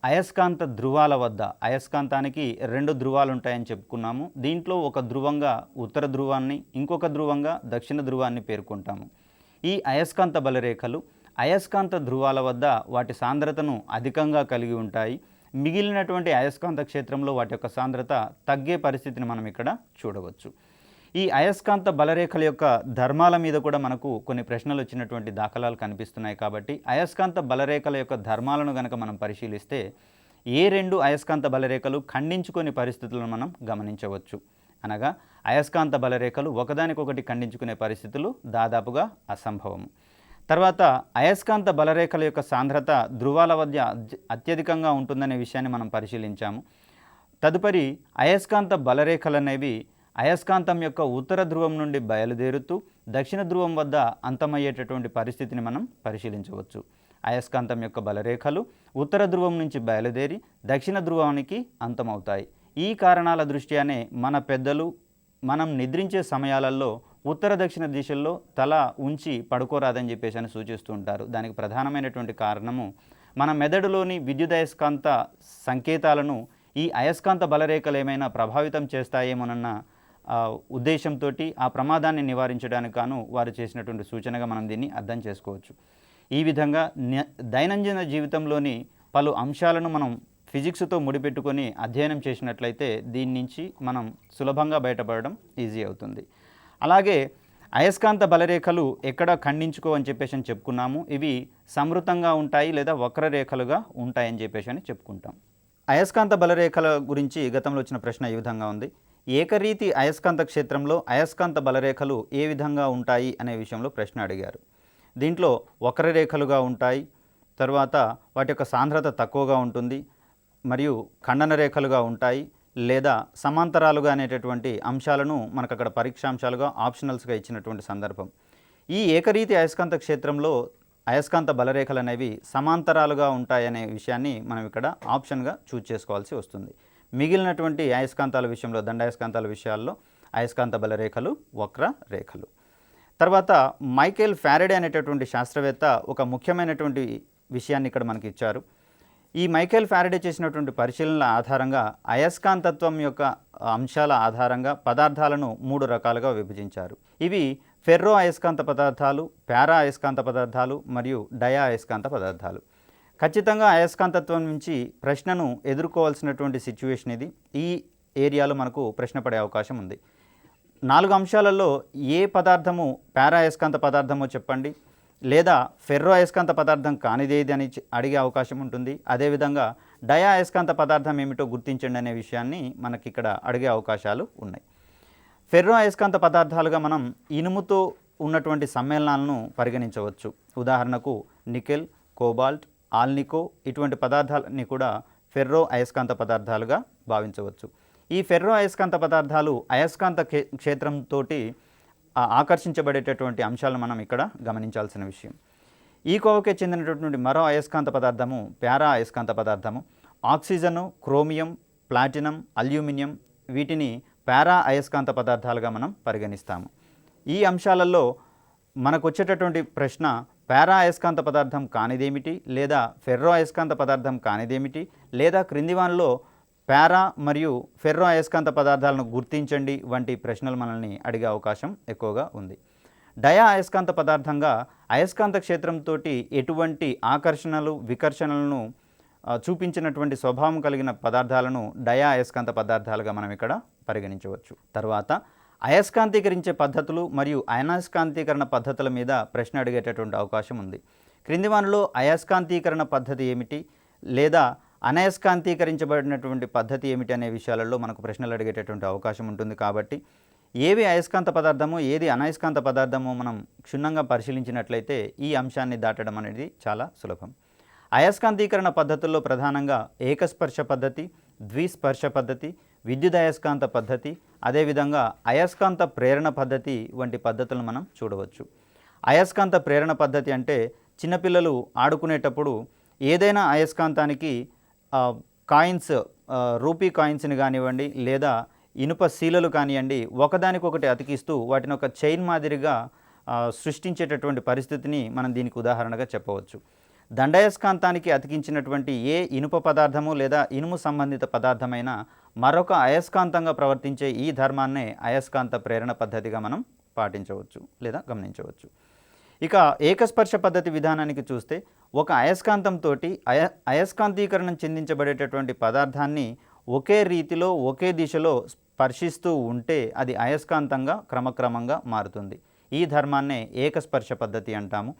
అయస్కాంత ధ్రువాల వద్ద, అయస్కాంతానికి రెండు ధ్రువాలు ఉంటాయని చెప్పుకున్నాము. దీంట్లో ఒక ధ్రువంగా ఉత్తర ధ్రువాన్ని, ఇంకొక ధ్రువంగా దక్షిణ ధ్రువాన్ని పేర్కొంటాము. ఈ అయస్కాంత బలరేఖలు అయస్కాంత ధ్రువాల వద్ద వాటి సాంద్రతను అధికంగా కలిగి ఉంటాయి. మిగిలినటువంటి అయస్కాంత క్షేత్రంలో వాటి యొక్క సాంద్రత తగ్గే పరిస్థితిని మనం ఇక్కడ చూడవచ్చు. ఈ అయస్కాంత బలరేఖల యొక్క ధర్మాల మీద కూడా మనకు కొన్ని ప్రశ్నలు వచ్చినటువంటి దాఖలాలు కనిపిస్తున్నాయి. కాబట్టి అయస్కాంత బలరేఖల యొక్క ధర్మాలను గనక మనం పరిశీలిస్తే ఏ రెండు అయస్కాంత బలరేఖలు ఖండించుకునే పరిస్థితులను మనం గమనించవచ్చు. అనగా అయస్కాంత బలరేఖలు ఒకదానికొకటి ఖండించుకునే పరిస్థితులు దాదాపుగా అసంభవము. తర్వాత అయస్కాంత బలరేఖల యొక్క సాంద్రత ధ్రువాల మధ్య అత్యధికంగా ఉంటుందనే విషయాన్ని మనం పరిశీలించాము. తదుపరి అయస్కాంత బలరేఖలు అనేవి అయస్కాంతం యొక్క ఉత్తర ధ్రువం నుండి బయలుదేరుతూ దక్షిణ ధ్రువం వద్ద అంతమయ్యేటటువంటి పరిస్థితిని మనం పరిశీలించవచ్చు. అయస్కాంతం యొక్క బలరేఖలు ఉత్తర ధ్రువం నుంచి బయలుదేరి దక్షిణ ధ్రువానికి అంతమవుతాయి. ఈ కారణాల దృష్ట్యానే మన పెద్దలు మనం నిద్రించే సమయాలలో ఉత్తర దక్షిణ దిశల్లో తల ఉంచి పడుకోరాదని చెప్పేసి అని సూచిస్తూ ఉంటారు. దానికి ప్రధానమైనటువంటి కారణము మన మెదడులోని విద్యుదయస్కాంత సంకేతాలను ఈ అయస్కాంత బలరేఖలు ఏమైనా ప్రభావితం చేస్తాయేమోనన్న ఉద్దేశంతో ఆ ప్రమాదాన్ని నివారించడానికి గాను వారు చేసినటువంటి సూచనగా మనం దీన్ని అర్థం చేసుకోవచ్చు. ఈ విధంగా దైనందిన జీవితంలోని పలు అంశాలను మనం ఫిజిక్స్తో ముడిపెట్టుకొని అధ్యయనం చేసినట్లయితే దీని నుంచి మనం సులభంగా బయటపడడం ఈజీ అవుతుంది. అలాగే అయస్కాంత బలరేఖలు ఎక్కడ ఖండించుకోవని చెప్పేసి అని చెప్పుకున్నాము. ఇవి సమృతంగా ఉంటాయి లేదా వక్రరేఖలుగా ఉంటాయని చెప్పేసి అని చెప్పుకుంటాం. అయస్కాంత బలరేఖల గురించి గతంలో వచ్చిన ప్రశ్న ఈ విధంగా ఉంది. ఏకరీతి అయస్కాంత క్షేత్రంలో అయస్కాంత బలరేఖలు ఏ విధంగా ఉంటాయి అనే విషయంలో ప్రశ్న అడిగారు. దీంట్లో వక్రరేఖలుగా ఉంటాయి, తర్వాత వాటి యొక్క సాంద్రత తక్కువగా ఉంటుంది, మరియు ఖండన రేఖలుగా ఉంటాయి, లేదా సమాంతరాలుగా అనేటటువంటి అంశాలను మనకు అక్కడ పరీక్షాంశాలుగా ఆప్షనల్స్గా ఇచ్చినటువంటి సందర్భం. ఈ ఏకరీతి అయస్కాంత క్షేత్రంలో అయస్కాంత బలరేఖలు అనేవి సమాంతరాలుగా ఉంటాయనే విషయాన్ని మనం ఇక్కడ ఆప్షన్గా చూజ్ చేసుకోవాల్సి వస్తుంది. మిగిలినటువంటి అయస్కాంతాల విషయంలో, దండాయస్కాంతాల విషయాల్లో అయస్కాంత బలరేఖలు వక్ర రేఖలు. తర్వాత మైకేల్ ఫారడే అనేటటువంటి శాస్త్రవేత్త ఒక ముఖ్యమైనటువంటి విషయాన్ని ఇక్కడ మనకి ఇచ్చారు. ఈ మైకేల్ ఫారడే చేసినటువంటి పరిశీలనల ఆధారంగా అయస్కాంతత్వం యొక్క అంశాల ఆధారంగా పదార్థాలను 3 రకాలుగా విభజించారు. ఇవి ఫెర్రో అయస్కాంత పదార్థాలు, పారా అయస్కాంత పదార్థాలు మరియు డయా అయస్కాంత పదార్థాలు. ఖచ్చితంగా అయస్కాంతత్వం నుంచి ప్రశ్నను ఎదుర్కోవాల్సినటువంటి సిచ్యువేషన్ ఇది. ఈ ఏరియాలో మనకు ప్రశ్న పడే అవకాశం ఉంది. 4 అంశాలలో ఏ పదార్థము పారా అయస్కాంత పదార్థమో చెప్పండి, లేదా ఫెర్రో అయస్కాంత పదార్థం కానిదేది అని అడిగే అవకాశం ఉంటుంది. అదేవిధంగా డయా అయస్కాంత పదార్థం ఏమిటో గుర్తించండి అనే విషయాన్ని మనకి ఇక్కడ అడిగే అవకాశాలు ఉన్నాయి. ఫెర్రో అయస్కాంత పదార్థాలుగా మనం ఇనుముతో ఉన్నటువంటి సమ్మేళనాలను పరిగణించవచ్చు. ఉదాహరణకు నికెల్, కోబాల్ట్, ఆల్నికో ఇటువంటి పదార్థాలన్నీ కూడా ఫెర్రో అయస్కాంత పదార్థాలుగా భావించవచ్చు. ఈ ఫెర్రో అయస్కాంత పదార్థాలు అయస్కాంత క్షేత్రంతో ఆకర్షించబడేటటువంటి అంశాలను మనం ఇక్కడ గమనించాల్సిన విషయం. ఈ కోవకే చెందినటువంటి మరో అయస్కాంత పదార్థము పారా అయస్కాంత పదార్థము. ఆక్సిజను, క్రోమియం, ప్లాటినం, అల్యూమినియం వీటిని పారా అయస్కాంత పదార్థాలుగా మనం పరిగణిస్తాము. ఈ అంశాలలో మనకు వచ్చేటటువంటి ప్రశ్న పారా అయస్కాంత పదార్థం కానిదేమిటి, లేదా ఫెర్రో అయస్కాంత పదార్థం కానిదేమిటి, లేదా క్రింది వానిలో పారా మరియు ఫెర్రో అయస్కాంత పదార్థాలను గుర్తించండి వంటి ప్రశ్నలు మనల్ని అడిగే అవకాశం ఎక్కువగా ఉంది. డయా అయస్కాంత పదార్థంగా అయస్కాంత క్షేత్రంతో ఎటువంటి ఆకర్షణలు, వికర్షణలను చూపించినటువంటి స్వభావం కలిగిన పదార్థాలను డయా అయస్కాంత పదార్థాలుగా మనం ఇక్కడ పరిగణించవచ్చు. తర్వాత అయస్కాంతీకరించే పద్ధతులు మరియు అయస్కాంతీకరణ పద్ధతుల మీద ప్రశ్న అడిగేటటువంటి అవకాశం ఉంది. క్రింది వానిలో అయస్కాంతీకరణ పద్ధతి ఏమిటి, లేదా అనయస్కాంతీకరించబడినటువంటి పద్ధతి ఏమిటి అనే విషయాలలో మనకు ప్రశ్నలు అడిగేటటువంటి అవకాశం ఉంటుంది. కాబట్టి ఏవి అయస్కాంత పదార్థమో ఏది అనయస్కాంత పదార్థమో మనం క్షుణ్ణంగా పరిశీలించినట్లయితే ఈ అంశాన్ని దాటడం అనేది చాలా సులభం. అయస్కాంతీకరణ పద్ధతుల్లో ప్రధానంగా ఏకస్పర్శ పద్ధతి, ద్విస్పర్శ పద్ధతి, విద్యుదయస్కాంత పద్ధతి, అదేవిధంగా అయస్కాంత ప్రేరణ పద్ధతి వంటి పద్ధతులను మనం చూడవచ్చు. అయస్కాంత ప్రేరణ పద్ధతి అంటే చిన్నపిల్లలు ఆడుకునేటప్పుడు ఏదైనా అయస్కాంతానికి కాయిన్స్, రూపీ కాయిన్స్ని కానివ్వండి, లేదా ఇనుప శీలలు కానివ్వండి, ఒకదానికొకటి అతికిస్తూ వాటిని ఒక చైన్ మాదిరిగా సృష్టించేటటువంటి పరిస్థితిని మనం దీనికి ఉదాహరణగా చెప్పవచ్చు. దండయస్కాంతానికి అతికించినటువంటి ఏ ఇనుప పదార్థము లేదా ఇనుము సంబంధిత పదార్థమైన మరొక అయస్కాంతంగా ప్రవర్తించే ఈ ధర్మాన్నే అయస్కాంత ప్రేరణ పద్ధతిగా మనం పాటించవచ్చు లేదా గమనించవచ్చు. ఇక ఏకస్పర్శ పద్ధతి విధానానికి చూస్తే ఒక అయస్కాంతంతో అయస్కాంతీకరణం చెందించబడేటటువంటి పదార్థాన్ని ఒకే రీతిలో ఒకే దిశలో స్పర్శిస్తూ ఉంటే అది అయస్కాంతంగా క్రమక్రమంగా మారుతుంది. ఈ ధర్మాన్నే ఏకస్పర్శ పద్ధతి అంటాము.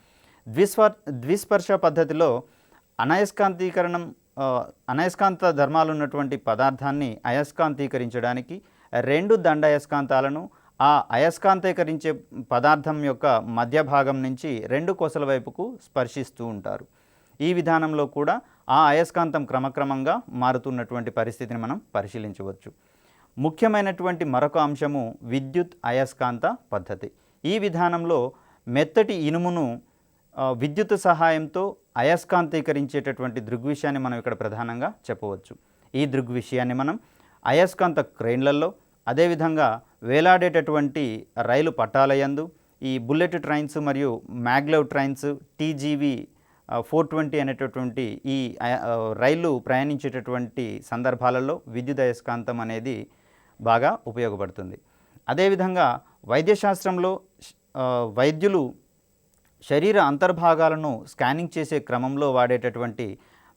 ద్విస్పర్శ పద్ధతిలో అనయస్కాంత ధర్మాలు ఉన్నటువంటి పదార్థాన్ని అయస్కాంతీకరించడానికి రెండు దండయస్కాంతాలను ఆ అయస్కాంతీకరించే పదార్థం యొక్క మధ్య భాగం నుంచి రెండు కొసల వైపుకు స్పర్శిస్తూ ఉంటారు. ఈ విధానంలో కూడా ఆ అయస్కాంతం క్రమక్రమంగా మారుతున్నటువంటి పరిస్థితిని మనం పరిశీలించవచ్చు. ముఖ్యమైనటువంటి మరొక అంశము విద్యుత్ అయస్కాంత పద్ధతి. ఈ విధానంలో మెత్తటి ఇనుమును విద్యుత్ సహాయంతో అయస్కాంతీకరించేటటువంటి దృగ్విషయాన్ని మనం ఇక్కడ ప్రధానంగా చెప్పవచ్చు. ఈ దృగ్విషయాన్ని మనం అయస్కాంత క్రెయిన్లలో, అదేవిధంగా వేలాడేటటువంటి రైలు పట్టాలయందు, ఈ బుల్లెట్ ట్రైన్స్ మరియు మ్యాగ్లెవ్ ట్రైన్స్, TGV 420 అనేటటువంటి ఈ రైళ్ళు ప్రయాణించేటటువంటి సందర్భాలలో విద్యుత్ అయస్కాంతం అనేది బాగా ఉపయోగపడుతుంది. అదేవిధంగా వైద్యశాస్త్రంలో వైద్యులు శరీర అంతర్భాగాలను స్కానింగ్ చేసే క్రమంలో వాడేటటువంటి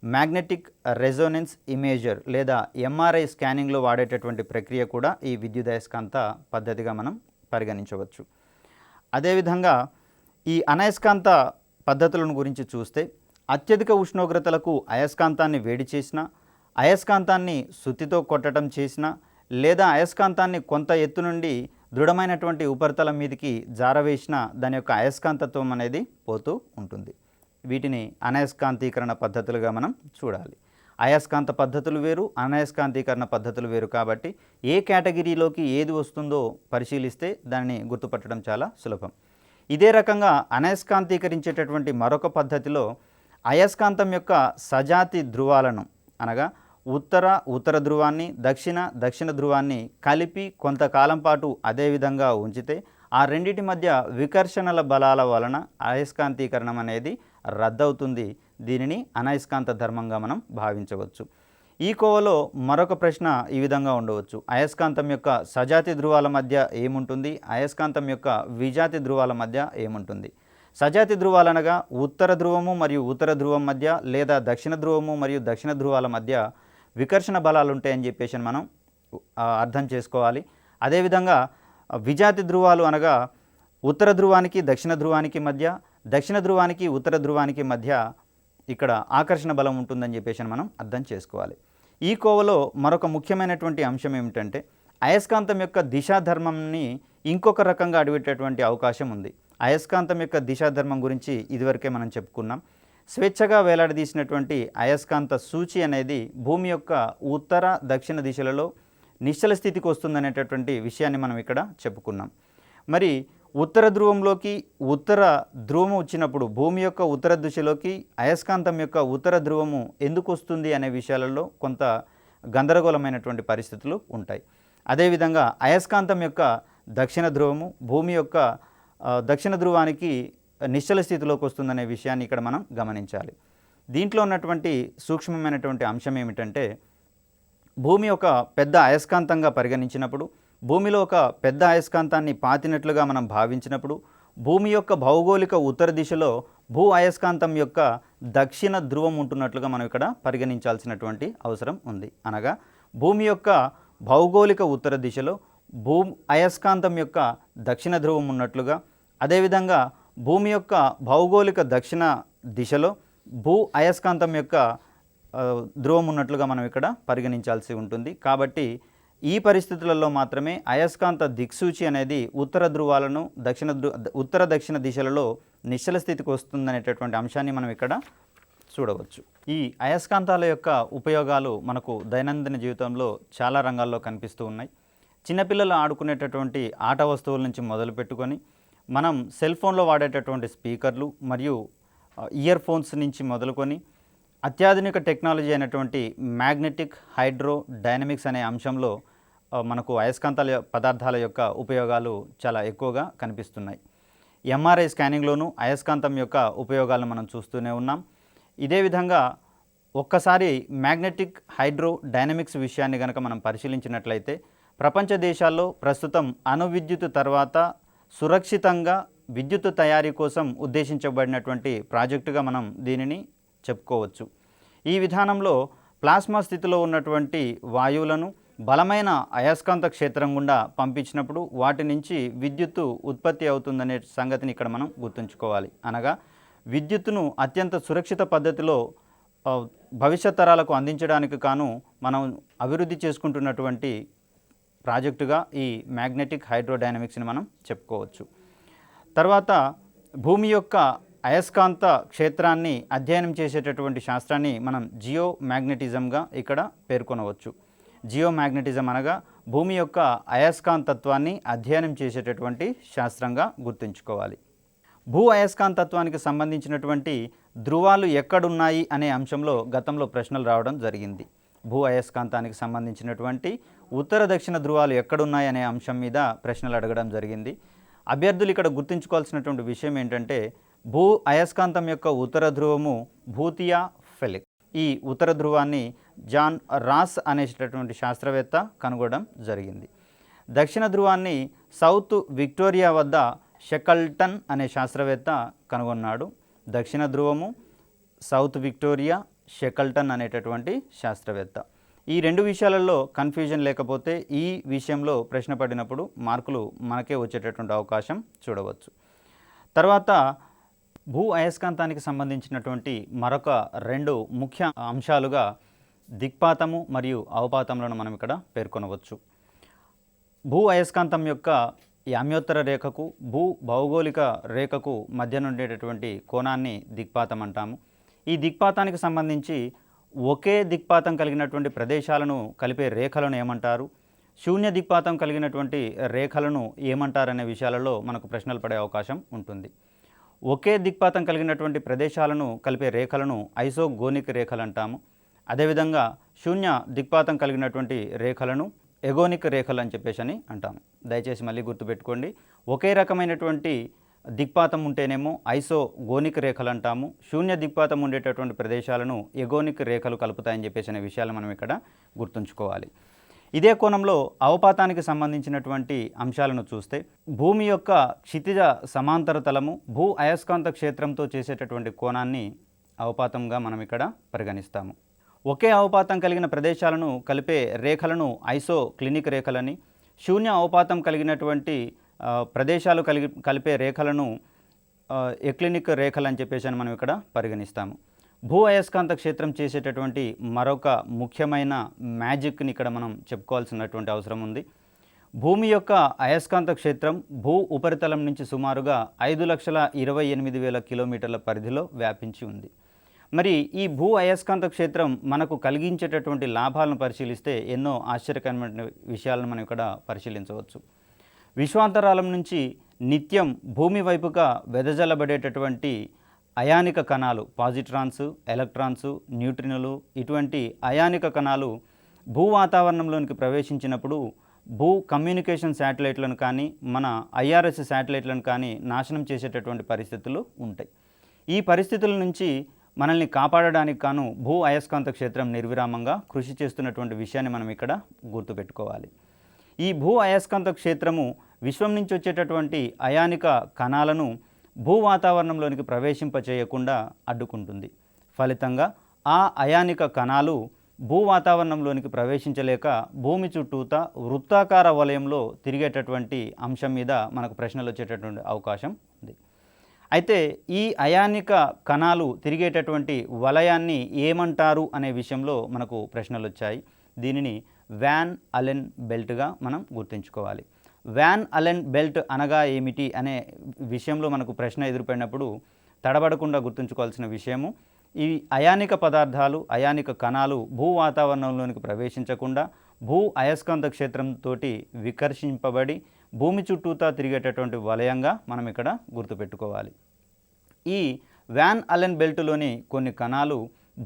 మ్యాగ్నెటిక్ రెజోనెన్స్ ఇమేజర్ లేదా MRI స్కానింగ్లో వాడేటటువంటి ప్రక్రియ కూడా ఈ విద్యుదయస్కాంత పద్ధతిగా మనం పరిగణించవచ్చు. అదేవిధంగా ఈ అనయస్కాంత పద్ధతులను గురించి చూస్తే అత్యధిక ఉష్ణోగ్రతలకు అయస్కాంతాన్ని వేడి చేసిన, అయస్కాంతాన్ని సుత్తితో కొట్టడం చేసిన, లేదా అయస్కాంతాన్ని కొంత ఎత్తు నుండి దృఢమైనటువంటి ఉపరితలం మీదకి జారవేసిన దాని యొక్క అయస్కాంతత్వం అనేది పోతూ ఉంటుంది. వీటిని అనయస్కాంతీకరణ పద్ధతులుగా మనం చూడాలి. అయస్కాంత పద్ధతులు వేరు, అనయస్కాంతీకరణ పద్ధతులు వేరు. కాబట్టి ఏ కేటగిరీలోకి ఏది వస్తుందో పరిశీలిస్తే దాన్ని గుర్తుపట్టడం చాలా సులభం. ఇదే రకంగా అనయస్కాంతీకరించేటటువంటి మరొక పద్ధతిలో అయస్కాంతం యొక్క సజాతి ధ్రువాలను అనగా ఉత్తర ధ్రువాన్ని, దక్షిణ ధ్రువాన్ని కలిపి కొంతకాలం పాటు అదే విధంగా ఉంచితే ఆ రెండిటి మధ్య వికర్షణల బలాల వలన అయస్కాంతీకరణం అనేది రద్దవుతుంది. దీనిని అనయస్కాంత ధర్మంగా మనం భావించవచ్చు. ఈ కోవలో మరొక ప్రశ్న ఈ విధంగా ఉండవచ్చు. అయస్కాంతం యొక్క సజాతి ధ్రువాల మధ్య ఏముంటుంది, అయస్కాంతం యొక్క విజాతి ధ్రువాల మధ్య ఏముంటుంది? సజాతి ధ్రువాలు అనగా ఉత్తర ధ్రువము మరియు ఉత్తర ధ్రువం మధ్య, లేదా దక్షిణ ధ్రువము మరియు దక్షిణ ధ్రువాల మధ్య వికర్షణ బలాలు ఉంటాయని చెప్పేసి మనం అర్థం చేసుకోవాలి. అదేవిధంగా విజాతి ధృవాలు అనగా ఉత్తర ధ్రువానికి దక్షిణ ధ్రువానికి మధ్య, దక్షిణ ధ్రువానికి ఉత్తర ధ్రువానికి మధ్య ఇక్కడ ఆకర్షణ బలం ఉంటుందని చెప్పేసి మనం అర్థం చేసుకోవాలి. ఈ కోవలో మరొక ముఖ్యమైనటువంటి అంశం ఏమిటంటే అయస్కాంతం యొక్క దిశాధర్మంని ఇంకొక రకంగా అడిగేటటువంటి అవకాశం ఉంది. అయస్కాంతం యొక్క దిశాధర్మం గురించి ఇదివరకే మనం చెప్పుకున్నాం. స్వేచ్ఛగా వేలాడదీసినటువంటి అయస్కాంత సూచి అనేది భూమి యొక్క ఉత్తర దక్షిణ దిశలలో నిశ్చల స్థితికి వస్తుందనేటటువంటి విషయాన్ని మనం ఇక్కడ చెప్పుకున్నాం. మరి ఉత్తర ధ్రువంలోకి ఉత్తర ధ్రువము వచ్చినప్పుడు భూమి యొక్క ఉత్తర దిశలోకి అయస్కాంతం యొక్క ఉత్తర ధ్రువము ఎందుకు వస్తుంది అనే విషయాలలో కొంత గందరగోళమైనటువంటి పరిస్థితులు ఉంటాయి. అదేవిధంగా అయస్కాంతం యొక్క దక్షిణ ధ్రువము భూమి యొక్క దక్షిణ ధ్రువానికి నిశ్చల స్థితిలోకి వస్తుందనే విషయాన్ని ఇక్కడ మనం గమనించాలి. దీంట్లో ఉన్నటువంటి సూక్ష్మమైనటువంటి అంశం ఏమిటంటే భూమి ఒక పెద్ద అయస్కాంతంగా పరిగణించినప్పుడు, భూమిలో ఒక పెద్ద అయస్కాంతాన్ని పాతినట్లుగా మనం భావించినప్పుడు భూమి యొక్క భౌగోళిక ఉత్తర దిశలో భూ అయస్కాంతం యొక్క దక్షిణ ధ్రువం ఉంటున్నట్లుగా మనం ఇక్కడ పరిగణించాల్సినటువంటి అవసరం ఉంది. అనగా భూమి యొక్క భౌగోళిక ఉత్తర దిశలో భూ అయస్కాంతం యొక్క దక్షిణ ధ్రువం ఉన్నట్లుగా, అదేవిధంగా భూమి యొక్క భౌగోళిక దక్షిణ దిశలో భూ అయస్కాంతం యొక్క ధ్రువం ఉన్నట్లుగా మనం ఇక్కడ పరిగణించాల్సి ఉంటుంది. కాబట్టి ఈ పరిస్థితులలో మాత్రమే అయస్కాంత దిక్సూచి అనేది ఉత్తర ధ్రువాలను ఉత్తర దక్షిణ దిశలలో నిశ్చల స్థితికి వస్తుందనేటటువంటి అంశాన్ని మనం ఇక్కడ చూడవచ్చు. ఈ అయస్కాంతాల యొక్క ఉపయోగాలు మనకు దైనందిన జీవితంలో చాలా రంగాల్లో కనిపిస్తూ ఉన్నాయి. చిన్నపిల్లలు ఆడుకునేటటువంటి ఆట వస్తువుల నుంచి మొదలు పెట్టుకొని మనం సెల్ ఫోన్లో వాడేటటువంటి స్పీకర్లు మరియు ఇయర్ ఫోన్స్ నుంచి మొదలుకొని అత్యాధునిక టెక్నాలజీ అయినటువంటి మ్యాగ్నెటిక్ హైడ్రో డైనమిక్స్ అనే అంశంలో మనకు అయస్కాంతాల పదార్థాల యొక్క ఉపయోగాలు చాలా ఎక్కువగా కనిపిస్తున్నాయి. ఎంఆర్ఐ స్కానింగ్లోనూ అయస్కాంతం యొక్క ఉపయోగాలను మనం చూస్తూనే ఉన్నాం. ఇదే విధంగా ఒక్కసారి మ్యాగ్నెటిక్ హైడ్రో డైనమిక్స్ విషయాన్ని కనుక మనం పరిశీలించినట్లయితే ప్రపంచ దేశాల్లో ప్రస్తుతం అణు విద్యుత్ తర్వాత సురక్షితంగా విద్యుత్ తయారీ కోసం ఉద్దేశించబడినటువంటి ప్రాజెక్టుగా మనం దీనిని చెప్పుకోవచ్చు. ఈ విధానంలో ప్లాస్మా స్థితిలో ఉన్నటువంటి వాయువులను బలమైన అయస్కాంత క్షేత్రం గుండా పంపించినప్పుడు వాటి నుంచి విద్యుత్తు ఉత్పత్తి అవుతుందనే సంగతిని ఇక్కడ మనం గుర్తుంచుకోవాలి. అనగా విద్యుత్తును అత్యంత సురక్షిత పద్ధతిలో భవిష్యత్ తరాలకు అందించడానికి కాను మనం అభివృద్ధి చేసుకుంటున్నటువంటి ప్రాజెక్టుగా ఈ మ్యాగ్నెటిక్ హైడ్రోడైనమిక్స్ని మనం చెప్పుకోవచ్చు. తర్వాత భూమి యొక్క అయస్కాంత క్షేత్రాన్ని అధ్యయనం చేసేటటువంటి శాస్త్రాన్ని మనం జియో మ్యాగ్నెటిజంగా ఇక్కడ పేర్కొనవచ్చు. జియో మ్యాగ్నెటిజం అనగా భూమి యొక్క అయస్కాంతత్వాన్ని అధ్యయనం చేసేటటువంటి శాస్త్రంగా గుర్తుంచుకోవాలి. భూ అయస్కాంతత్వానికి సంబంధించినటువంటి ధృవాలు ఎక్కడున్నాయి అనే అంశంలో గతంలో ప్రశ్నలు రావడం జరిగింది. భూ అయస్కాంతానికి సంబంధించినటువంటి ఉత్తర దక్షిణ ధృవాలు ఎక్కడున్నాయి అనే అంశం మీద ప్రశ్నలు అడగడం జరిగింది. అభ్యర్థులు ఇక్కడ గుర్తుంచుకోవాల్సినటువంటి విషయం ఏంటంటే భూ అయస్కాంతం యొక్క ఉత్తర ధ్రువము భూతియా ఫెలిక్. ఈ ఉత్తర ధ్రువాన్ని జాన్ రాస్ అనేటటువంటి శాస్త్రవేత్త కనుగొనడం జరిగింది. దక్షిణ ధ్రువాన్ని సౌత్ విక్టోరియా వద్ద షెకల్టన్ అనే శాస్త్రవేత్త కనుగొన్నాడు. దక్షిణ ధ్రువము సౌత్ విక్టోరియా, షెకల్టన్ అనేటటువంటి శాస్త్రవేత్త. ఈ రెండు విషయాలలో కన్ఫ్యూజన్ లేకపోతే ఈ విషయంలో ప్రశ్న పడినప్పుడు మార్కులు మనకే వచ్చేటటువంటి అవకాశం చూడవచ్చు. తర్వాత భూ అయస్కాంతానికి సంబంధించినటువంటి మరొక రెండు ముఖ్య అంశాలుగా దిక్పాతము మరియు అవపాతములను మనం ఇక్కడ పేర్కొనవచ్చు. భూ అయస్కాంతం యొక్క యామ్యోత్తర రేఖకు భూ భౌగోళిక రేఖకు మధ్య ఉండేటటువంటి కోణాన్ని దిక్పాతం అంటాము. ఈ దిక్పాతానికి సంబంధించి ఒకే దిక్పాతం కలిగినటువంటి ప్రదేశాలను కలిపే రేఖలను ఏమంటారు, శూన్య దిక్పాతం కలిగినటువంటి రేఖలను ఏమంటారనే విషయాలలో మనకు ప్రశ్నలు పడే అవకాశం ఉంటుంది. ఒకే దిక్పాతం కలిగినటువంటి ప్రదేశాలను కలిపే రేఖలను ఐసోగోనిక్ రేఖలు అంటాము. అదేవిధంగా శూన్య దిక్పాతం కలిగినటువంటి రేఖలను ఎగోనిక్ రేఖలు అని చెప్పేసి అని అంటాము. దయచేసి మళ్ళీ గుర్తుపెట్టుకోండి. ఒకే రకమైనటువంటి దిక్పాతం ఉంటేనేమో ఐసోగోనిక్ రేఖలు అంటాము. శూన్య దిక్పాతం ఉండేటటువంటి ప్రదేశాలను ఎగోనిక్ రేఖలు కలుపుతాయని చెప్పేసి అనే విషయాలు మనం ఇక్కడ గుర్తుంచుకోవాలి. ఇదే కోణంలో అవపాతానికి సంబంధించినటువంటి అంశాలను చూస్తే భూమి యొక్క క్షితిజ సమాంతర తలము భూ అయస్కాంత క్షేత్రంతో చేసేటటువంటి కోణాన్ని అవపాతంగా మనం ఇక్కడ పరిగణిస్తాము. ఒకే అవపాతం కలిగిన ప్రదేశాలను కలిపే రేఖలను ఐసోక్లినిక్ రేఖలని, శూన్య అవపాతం కలిగినటువంటి ప్రదేశాలు కలిపే రేఖలను ఎక్లినిక్ రేఖలు అని చెప్పేసి మనం ఇక్కడ పరిగణిస్తాము. భూ అయస్కాంత క్షేత్రం చేసేటటువంటి మరొక ముఖ్యమైన మ్యాజిక్ని ఇక్కడ మనం చెప్పుకోవాల్సినటువంటి అవసరం ఉంది. భూమి యొక్క అయస్కాంత క్షేత్రం భూ ఉపరితలం నుంచి సుమారుగా 5,28,000 కిలోమీటర్ల పరిధిలో వ్యాపించి ఉంది. మరి ఈ భూ అయస్కాంత క్షేత్రం మనకు కలిగించేటటువంటి లాభాలను పరిశీలిస్తే ఎన్నో ఆశ్చర్యకరమైన విషయాలను మనం ఇక్కడ పరిశీలించవచ్చు. విశ్వాంతరాలం నుంచి నిత్యం భూమి వైపుగా వెదజల్లబడేటటువంటి అయానిక కణాలు, పాజిట్రాన్స్, ఎలక్ట్రాన్స్, న్యూట్రినోలు, ఇటువంటి అయానిక కణాలు భూ వాతావరణంలోనికి ప్రవేశించినప్పుడు భూ కమ్యూనికేషన్ శాటిలైట్లను కానీ మన IRS శాటిలైట్లను కానీ నాశనం చేసేటటువంటి పరిస్థితులు ఉంటాయి. ఈ పరిస్థితుల నుంచి మనల్ని కాపాడడానికి గాను భూ అయస్కాంత క్షేత్రం నిర్విరామంగా కృషి చేస్తున్నటువంటి విషయాన్ని మనం ఇక్కడ గుర్తుపెట్టుకోవాలి. ఈ భూ అయస్కాంత క్షేత్రము విశ్వం నుంచి వచ్చేటటువంటి అయానిక కణాలను భూ వాతావరణంలోనికి ప్రవేశింపచేయకుండా అడ్డుకుంటుంది. ఫలితంగా ఆ అయానిక కణాలు భూ వాతావరణంలోనికి ప్రవేశించలేక భూమి చుట్టూతా వృత్తాకార వలయంలో తిరిగేటటువంటి అంశం మీద మనకు ప్రశ్నలు వచ్చేటటువంటి అవకాశం ఉంది. అయితే ఈ అయానిక కణాలు తిరిగేటటువంటి వలయాన్ని ఏమంటారు అనే విషయంలో మనకు ప్రశ్నలు వచ్చాయి. దీనిని వ్యాన్ అలెన్ బెల్ట్గా మనం గుర్తుంచుకోవాలి. వ్యాన్ అలెన్ బెల్ట్ అనగా ఏమిటి అనే విషయంలో మనకు ప్రశ్న ఎదురుపడినప్పుడు తడబడకుండా గుర్తుంచుకోవాల్సిన విషయము, ఈ అయానిక పదార్థాలు, అయానిక కణాలు భూ వాతావరణంలోనికి ప్రవేశించకుండా భూ అయస్కాంత క్షేత్రంతో వికర్షింపబడి భూమి చుట్టూతా తిరిగేటటువంటి వలయంగా మనం ఇక్కడ గుర్తుపెట్టుకోవాలి. ఈ వ్యాన్ అలెన్ బెల్ట్లోని కొన్ని కణాలు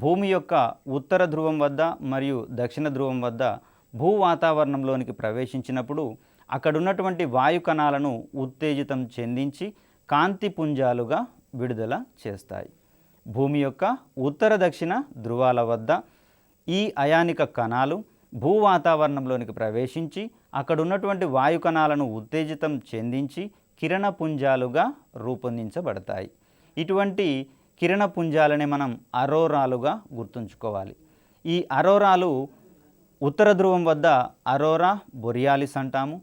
భూమి యొక్క ఉత్తర ధ్రువం వద్ద మరియు దక్షిణ ధ్రువం వద్ద భూ వాతావరణంలోనికి ప్రవేశించినప్పుడు అక్కడ ఉన్నటువంటి వాయు కణాలను ఉత్తేజితం చెందించి కాంతి పుంజాలుగా విడుదల చేస్తాయి. భూమి యొక్క ఉత్తర దక్షిణ ధ్రువాల వద్ద ఈ అయానిక కణాలు భూ వాతావరణంలోనికి ప్రవేశించి అక్కడ ఉన్నటువంటి వాయు కణాలను ఉత్తేజితం చెందించి కిరణ పుంజాలుగా రూపొందించబడతాయి. ఇటువంటి కిరణ పుంజాలనే మనం అరోరాలుగా గుర్తుంచుకోవాలి. ఈ అరోరాలు ఉత్తర ధ్రువం వద్ద అరోరా బొరియాలిస్ అంటాము.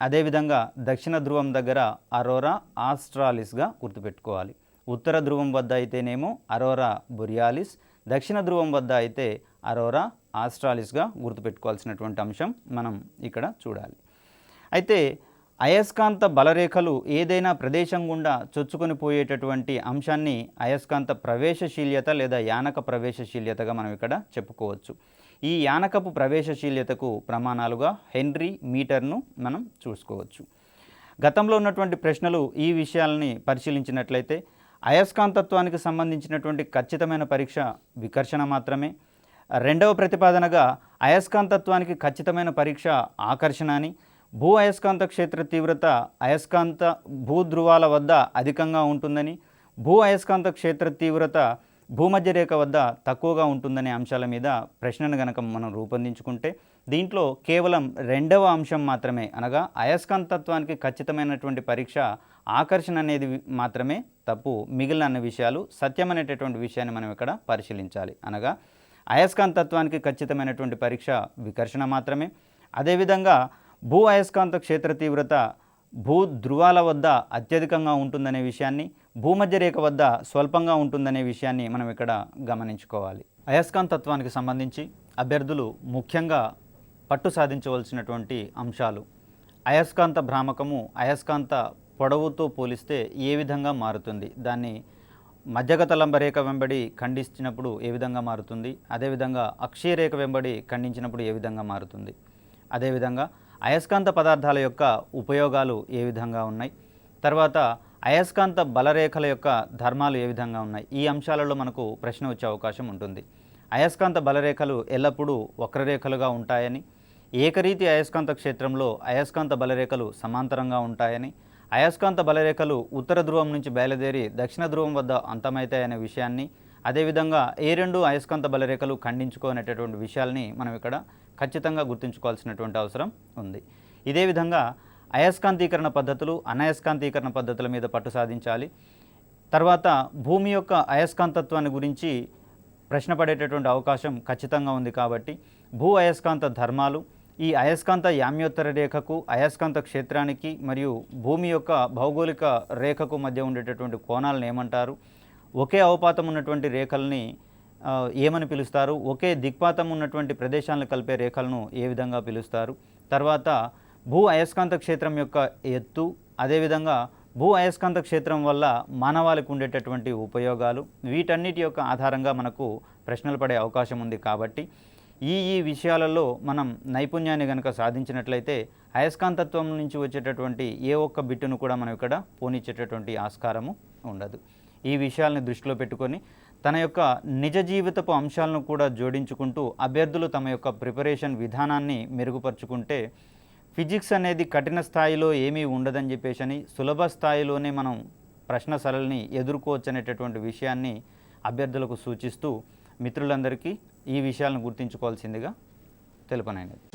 అదేవిధంగా దక్షిణ ధ్రువం దగ్గర అరోరా ఆస్ట్రాలిస్గా గుర్తుపెట్టుకోవాలి. ఉత్తర ధ్రువం వద్ద అయితేనేమో అరోరా బొరియాలిస్, దక్షిణ ధ్రువం వద్ద అయితే అరోరా ఆస్ట్రాలిస్గా గుర్తుపెట్టుకోవాల్సినటువంటి అంశం మనం ఇక్కడ చూడాలి. అయితే అయస్కాంత బలరేఖలు ఏదైనా ప్రదేశం గుండా చొచ్చుకొని పోయేటటువంటి అంశాన్ని అయస్కాంత ప్రవేశశీల్యత లేదా యానక ప్రవేశశీల్యతగా మనం ఇక్కడ చెప్పుకోవచ్చు. ఈ యానకపు ప్రవేశశీల్యతకు ప్రమాణాలుగా హెన్రీ మీటర్ను మనం చూసుకోవచ్చు. గతంలో ఉన్నటువంటి ప్రశ్నలు ఈ విషయాలని పరిశీలించినట్లయితే అయస్కాంతత్వానికి సంబంధించినటువంటి ఖచ్చితమైన పరీక్ష వికర్షణ మాత్రమే. రెండవ ప్రతిపాదనగా అయస్కాంతత్వానికి ఖచ్చితమైన పరీక్ష ఆకర్షణ అని, భూ అయస్కాంత క్షేత్ర తీవ్రత అయస్కాంత భూధ్రువాల వద్ద అధికంగా ఉంటుందని, భూ అయస్కాంత క్షేత్ర తీవ్రత భూమధ్యరేఖ వద్ద తక్కువగా ఉంటుందనే అంశాల మీద ప్రశ్నను గనక మనం రూపొందించుకుంటే దీంట్లో కేవలం రెండవ అంశం మాత్రమే, అనగా అయస్కాంతత్వానికి ఖచ్చితమైనటువంటి పరీక్ష ఆకర్షణ అనేది మాత్రమే తప్పు. మిగిలిన అన్ని విషయాలు సత్యమనేటటువంటి విషయాన్ని మనం ఇక్కడ పరిశీలించాలి. అనగా అయస్కాంతత్వానికి ఖచ్చితమైనటువంటి పరీక్ష వికర్షణ మాత్రమే. అదేవిధంగా భూ అయస్కాంత క్షేత్ర తీవ్రత భూ ధ్రువాల వద్ద అత్యధికంగా ఉంటుందనే విషయాన్ని, భూమధ్యరేఖ వద్ద స్వల్పంగా ఉంటుందనే విషయాన్ని మనం ఇక్కడ గమనించుకోవాలి. అయస్కాంతత్వానికి సంబంధించి అభ్యర్థులు ముఖ్యంగా పట్టు సాధించవలసినటువంటి అంశాలు: అయస్కాంత భ్రామకము అయస్కాంత పొడవుతో పోలిస్తే ఏ విధంగా మారుతుంది, దాన్ని మధ్యగత లంబరేఖ వెంబడి ఖండించినప్పుడు ఏ విధంగా మారుతుంది, అదేవిధంగా అక్షీయ రేఖ వెంబడి ఖండించినప్పుడు ఏ విధంగా మారుతుంది, అదేవిధంగా అయస్కాంత పదార్థాల యొక్క ఉపయోగాలు ఏ విధంగా ఉన్నాయి, తర్వాత అయస్కాంత బలరేఖల యొక్క ధర్మాలు ఏ విధంగా ఉన్నాయి. ఈ అంశాలలో మనకు ప్రశ్న వచ్చే అవకాశం ఉంటుంది. అయస్కాంత బలరేఖలు ఎల్లప్పుడూ వక్రరేఖలుగా ఉంటాయని, ఏకరీతి అయస్కాంత క్షేత్రంలో అయస్కాంత బలరేఖలు సమాంతరంగా ఉంటాయని, అయస్కాంత బలరేఖలు ఉత్తర ధ్రువం నుంచి బయలుదేరి దక్షిణ ధ్రువం వద్ద అంతమవుతాయనే విషయాన్ని, అదేవిధంగా ఏ రెండు అయస్కాంత బలరేఖలు ఖండించుకోనేటటువంటి విషయాల్ని మనం ఇక్కడ ఖచ్చితంగా గుర్తుంచుకోవాల్సినటువంటి అవసరం ఉంది. ఇదే విధంగా అయస్కాంతీకరణ పద్ధతులు, అనయస్కాంతీకరణ పద్ధతుల మీద పట్టు సాధించాలి. తర్వాత భూమి యొక్క అయస్కాంతత్వాన్ని గురించి ప్రశ్న పడేటటువంటి అవకాశం ఖచ్చితంగా ఉంది కాబట్టి భూ అయస్కాంత ధర్మాలు, ఈ అయస్కాంత యామ్యోత్తర రేఖకు, అయస్కాంత క్షేత్రానికి మరియు భూమి యొక్క భౌగోళిక రేఖకు మధ్య ఉండేటటువంటి కోణాలను ఏమంటారు? ఒకే అవపాతం ఉన్నటువంటి రేఖల్ని ఏమని పిలుస్తారు? ఒకే దిక్పాతం ఉన్నటువంటి ప్రదేశాలను కలిపే రేఖలను ఏ విధంగా పిలుస్తారు? తర్వాత భూ అయస్కాంత క్షేత్రం యొక్క ఎత్తు, అదేవిధంగా భూ అయస్కాంత క్షేత్రం వల్ల మానవాళికి ఉండేటటువంటి ఉపయోగాలు, వీటన్నిటి యొక్క ఆధారంగా మనకు ప్రశ్నలు పడే అవకాశం ఉంది. కాబట్టి ఈ విషయాలలో మనం నైపుణ్యాన్ని కనుక సాధించినట్లయితే అయస్కాంతత్వం నుంచి వచ్చేటటువంటి ఏ ఒక్క బిట్టును కూడా మనం ఇక్కడ పోనిచ్చేటటువంటి ఆస్కారము ఉండదు. ఈ విషయాల్ని దృష్టిలో పెట్టుకొని తన యొక్క నిజ జీవితపు అంశాలను కూడా జోడించుకుంటూ అభ్యర్థులు తమ యొక్క ప్రిపరేషన్ విధానాన్ని మెరుగుపరుచుకుంటే ఫిజిక్స్ అనేది కఠిన స్థాయిలో ఏమీ ఉండదని చెప్పేసి సులభ స్థాయిలోనే మనం ప్రశ్న సరళిని ఎదుర్కోవచ్చు అనేటటువంటి విషయాన్ని అభ్యర్థులకు సూచిస్తూ మిత్రులందరికీ ఈ విషయాలను గుర్తుంచుకోవాల్సిందిగా తెలుపనైనది.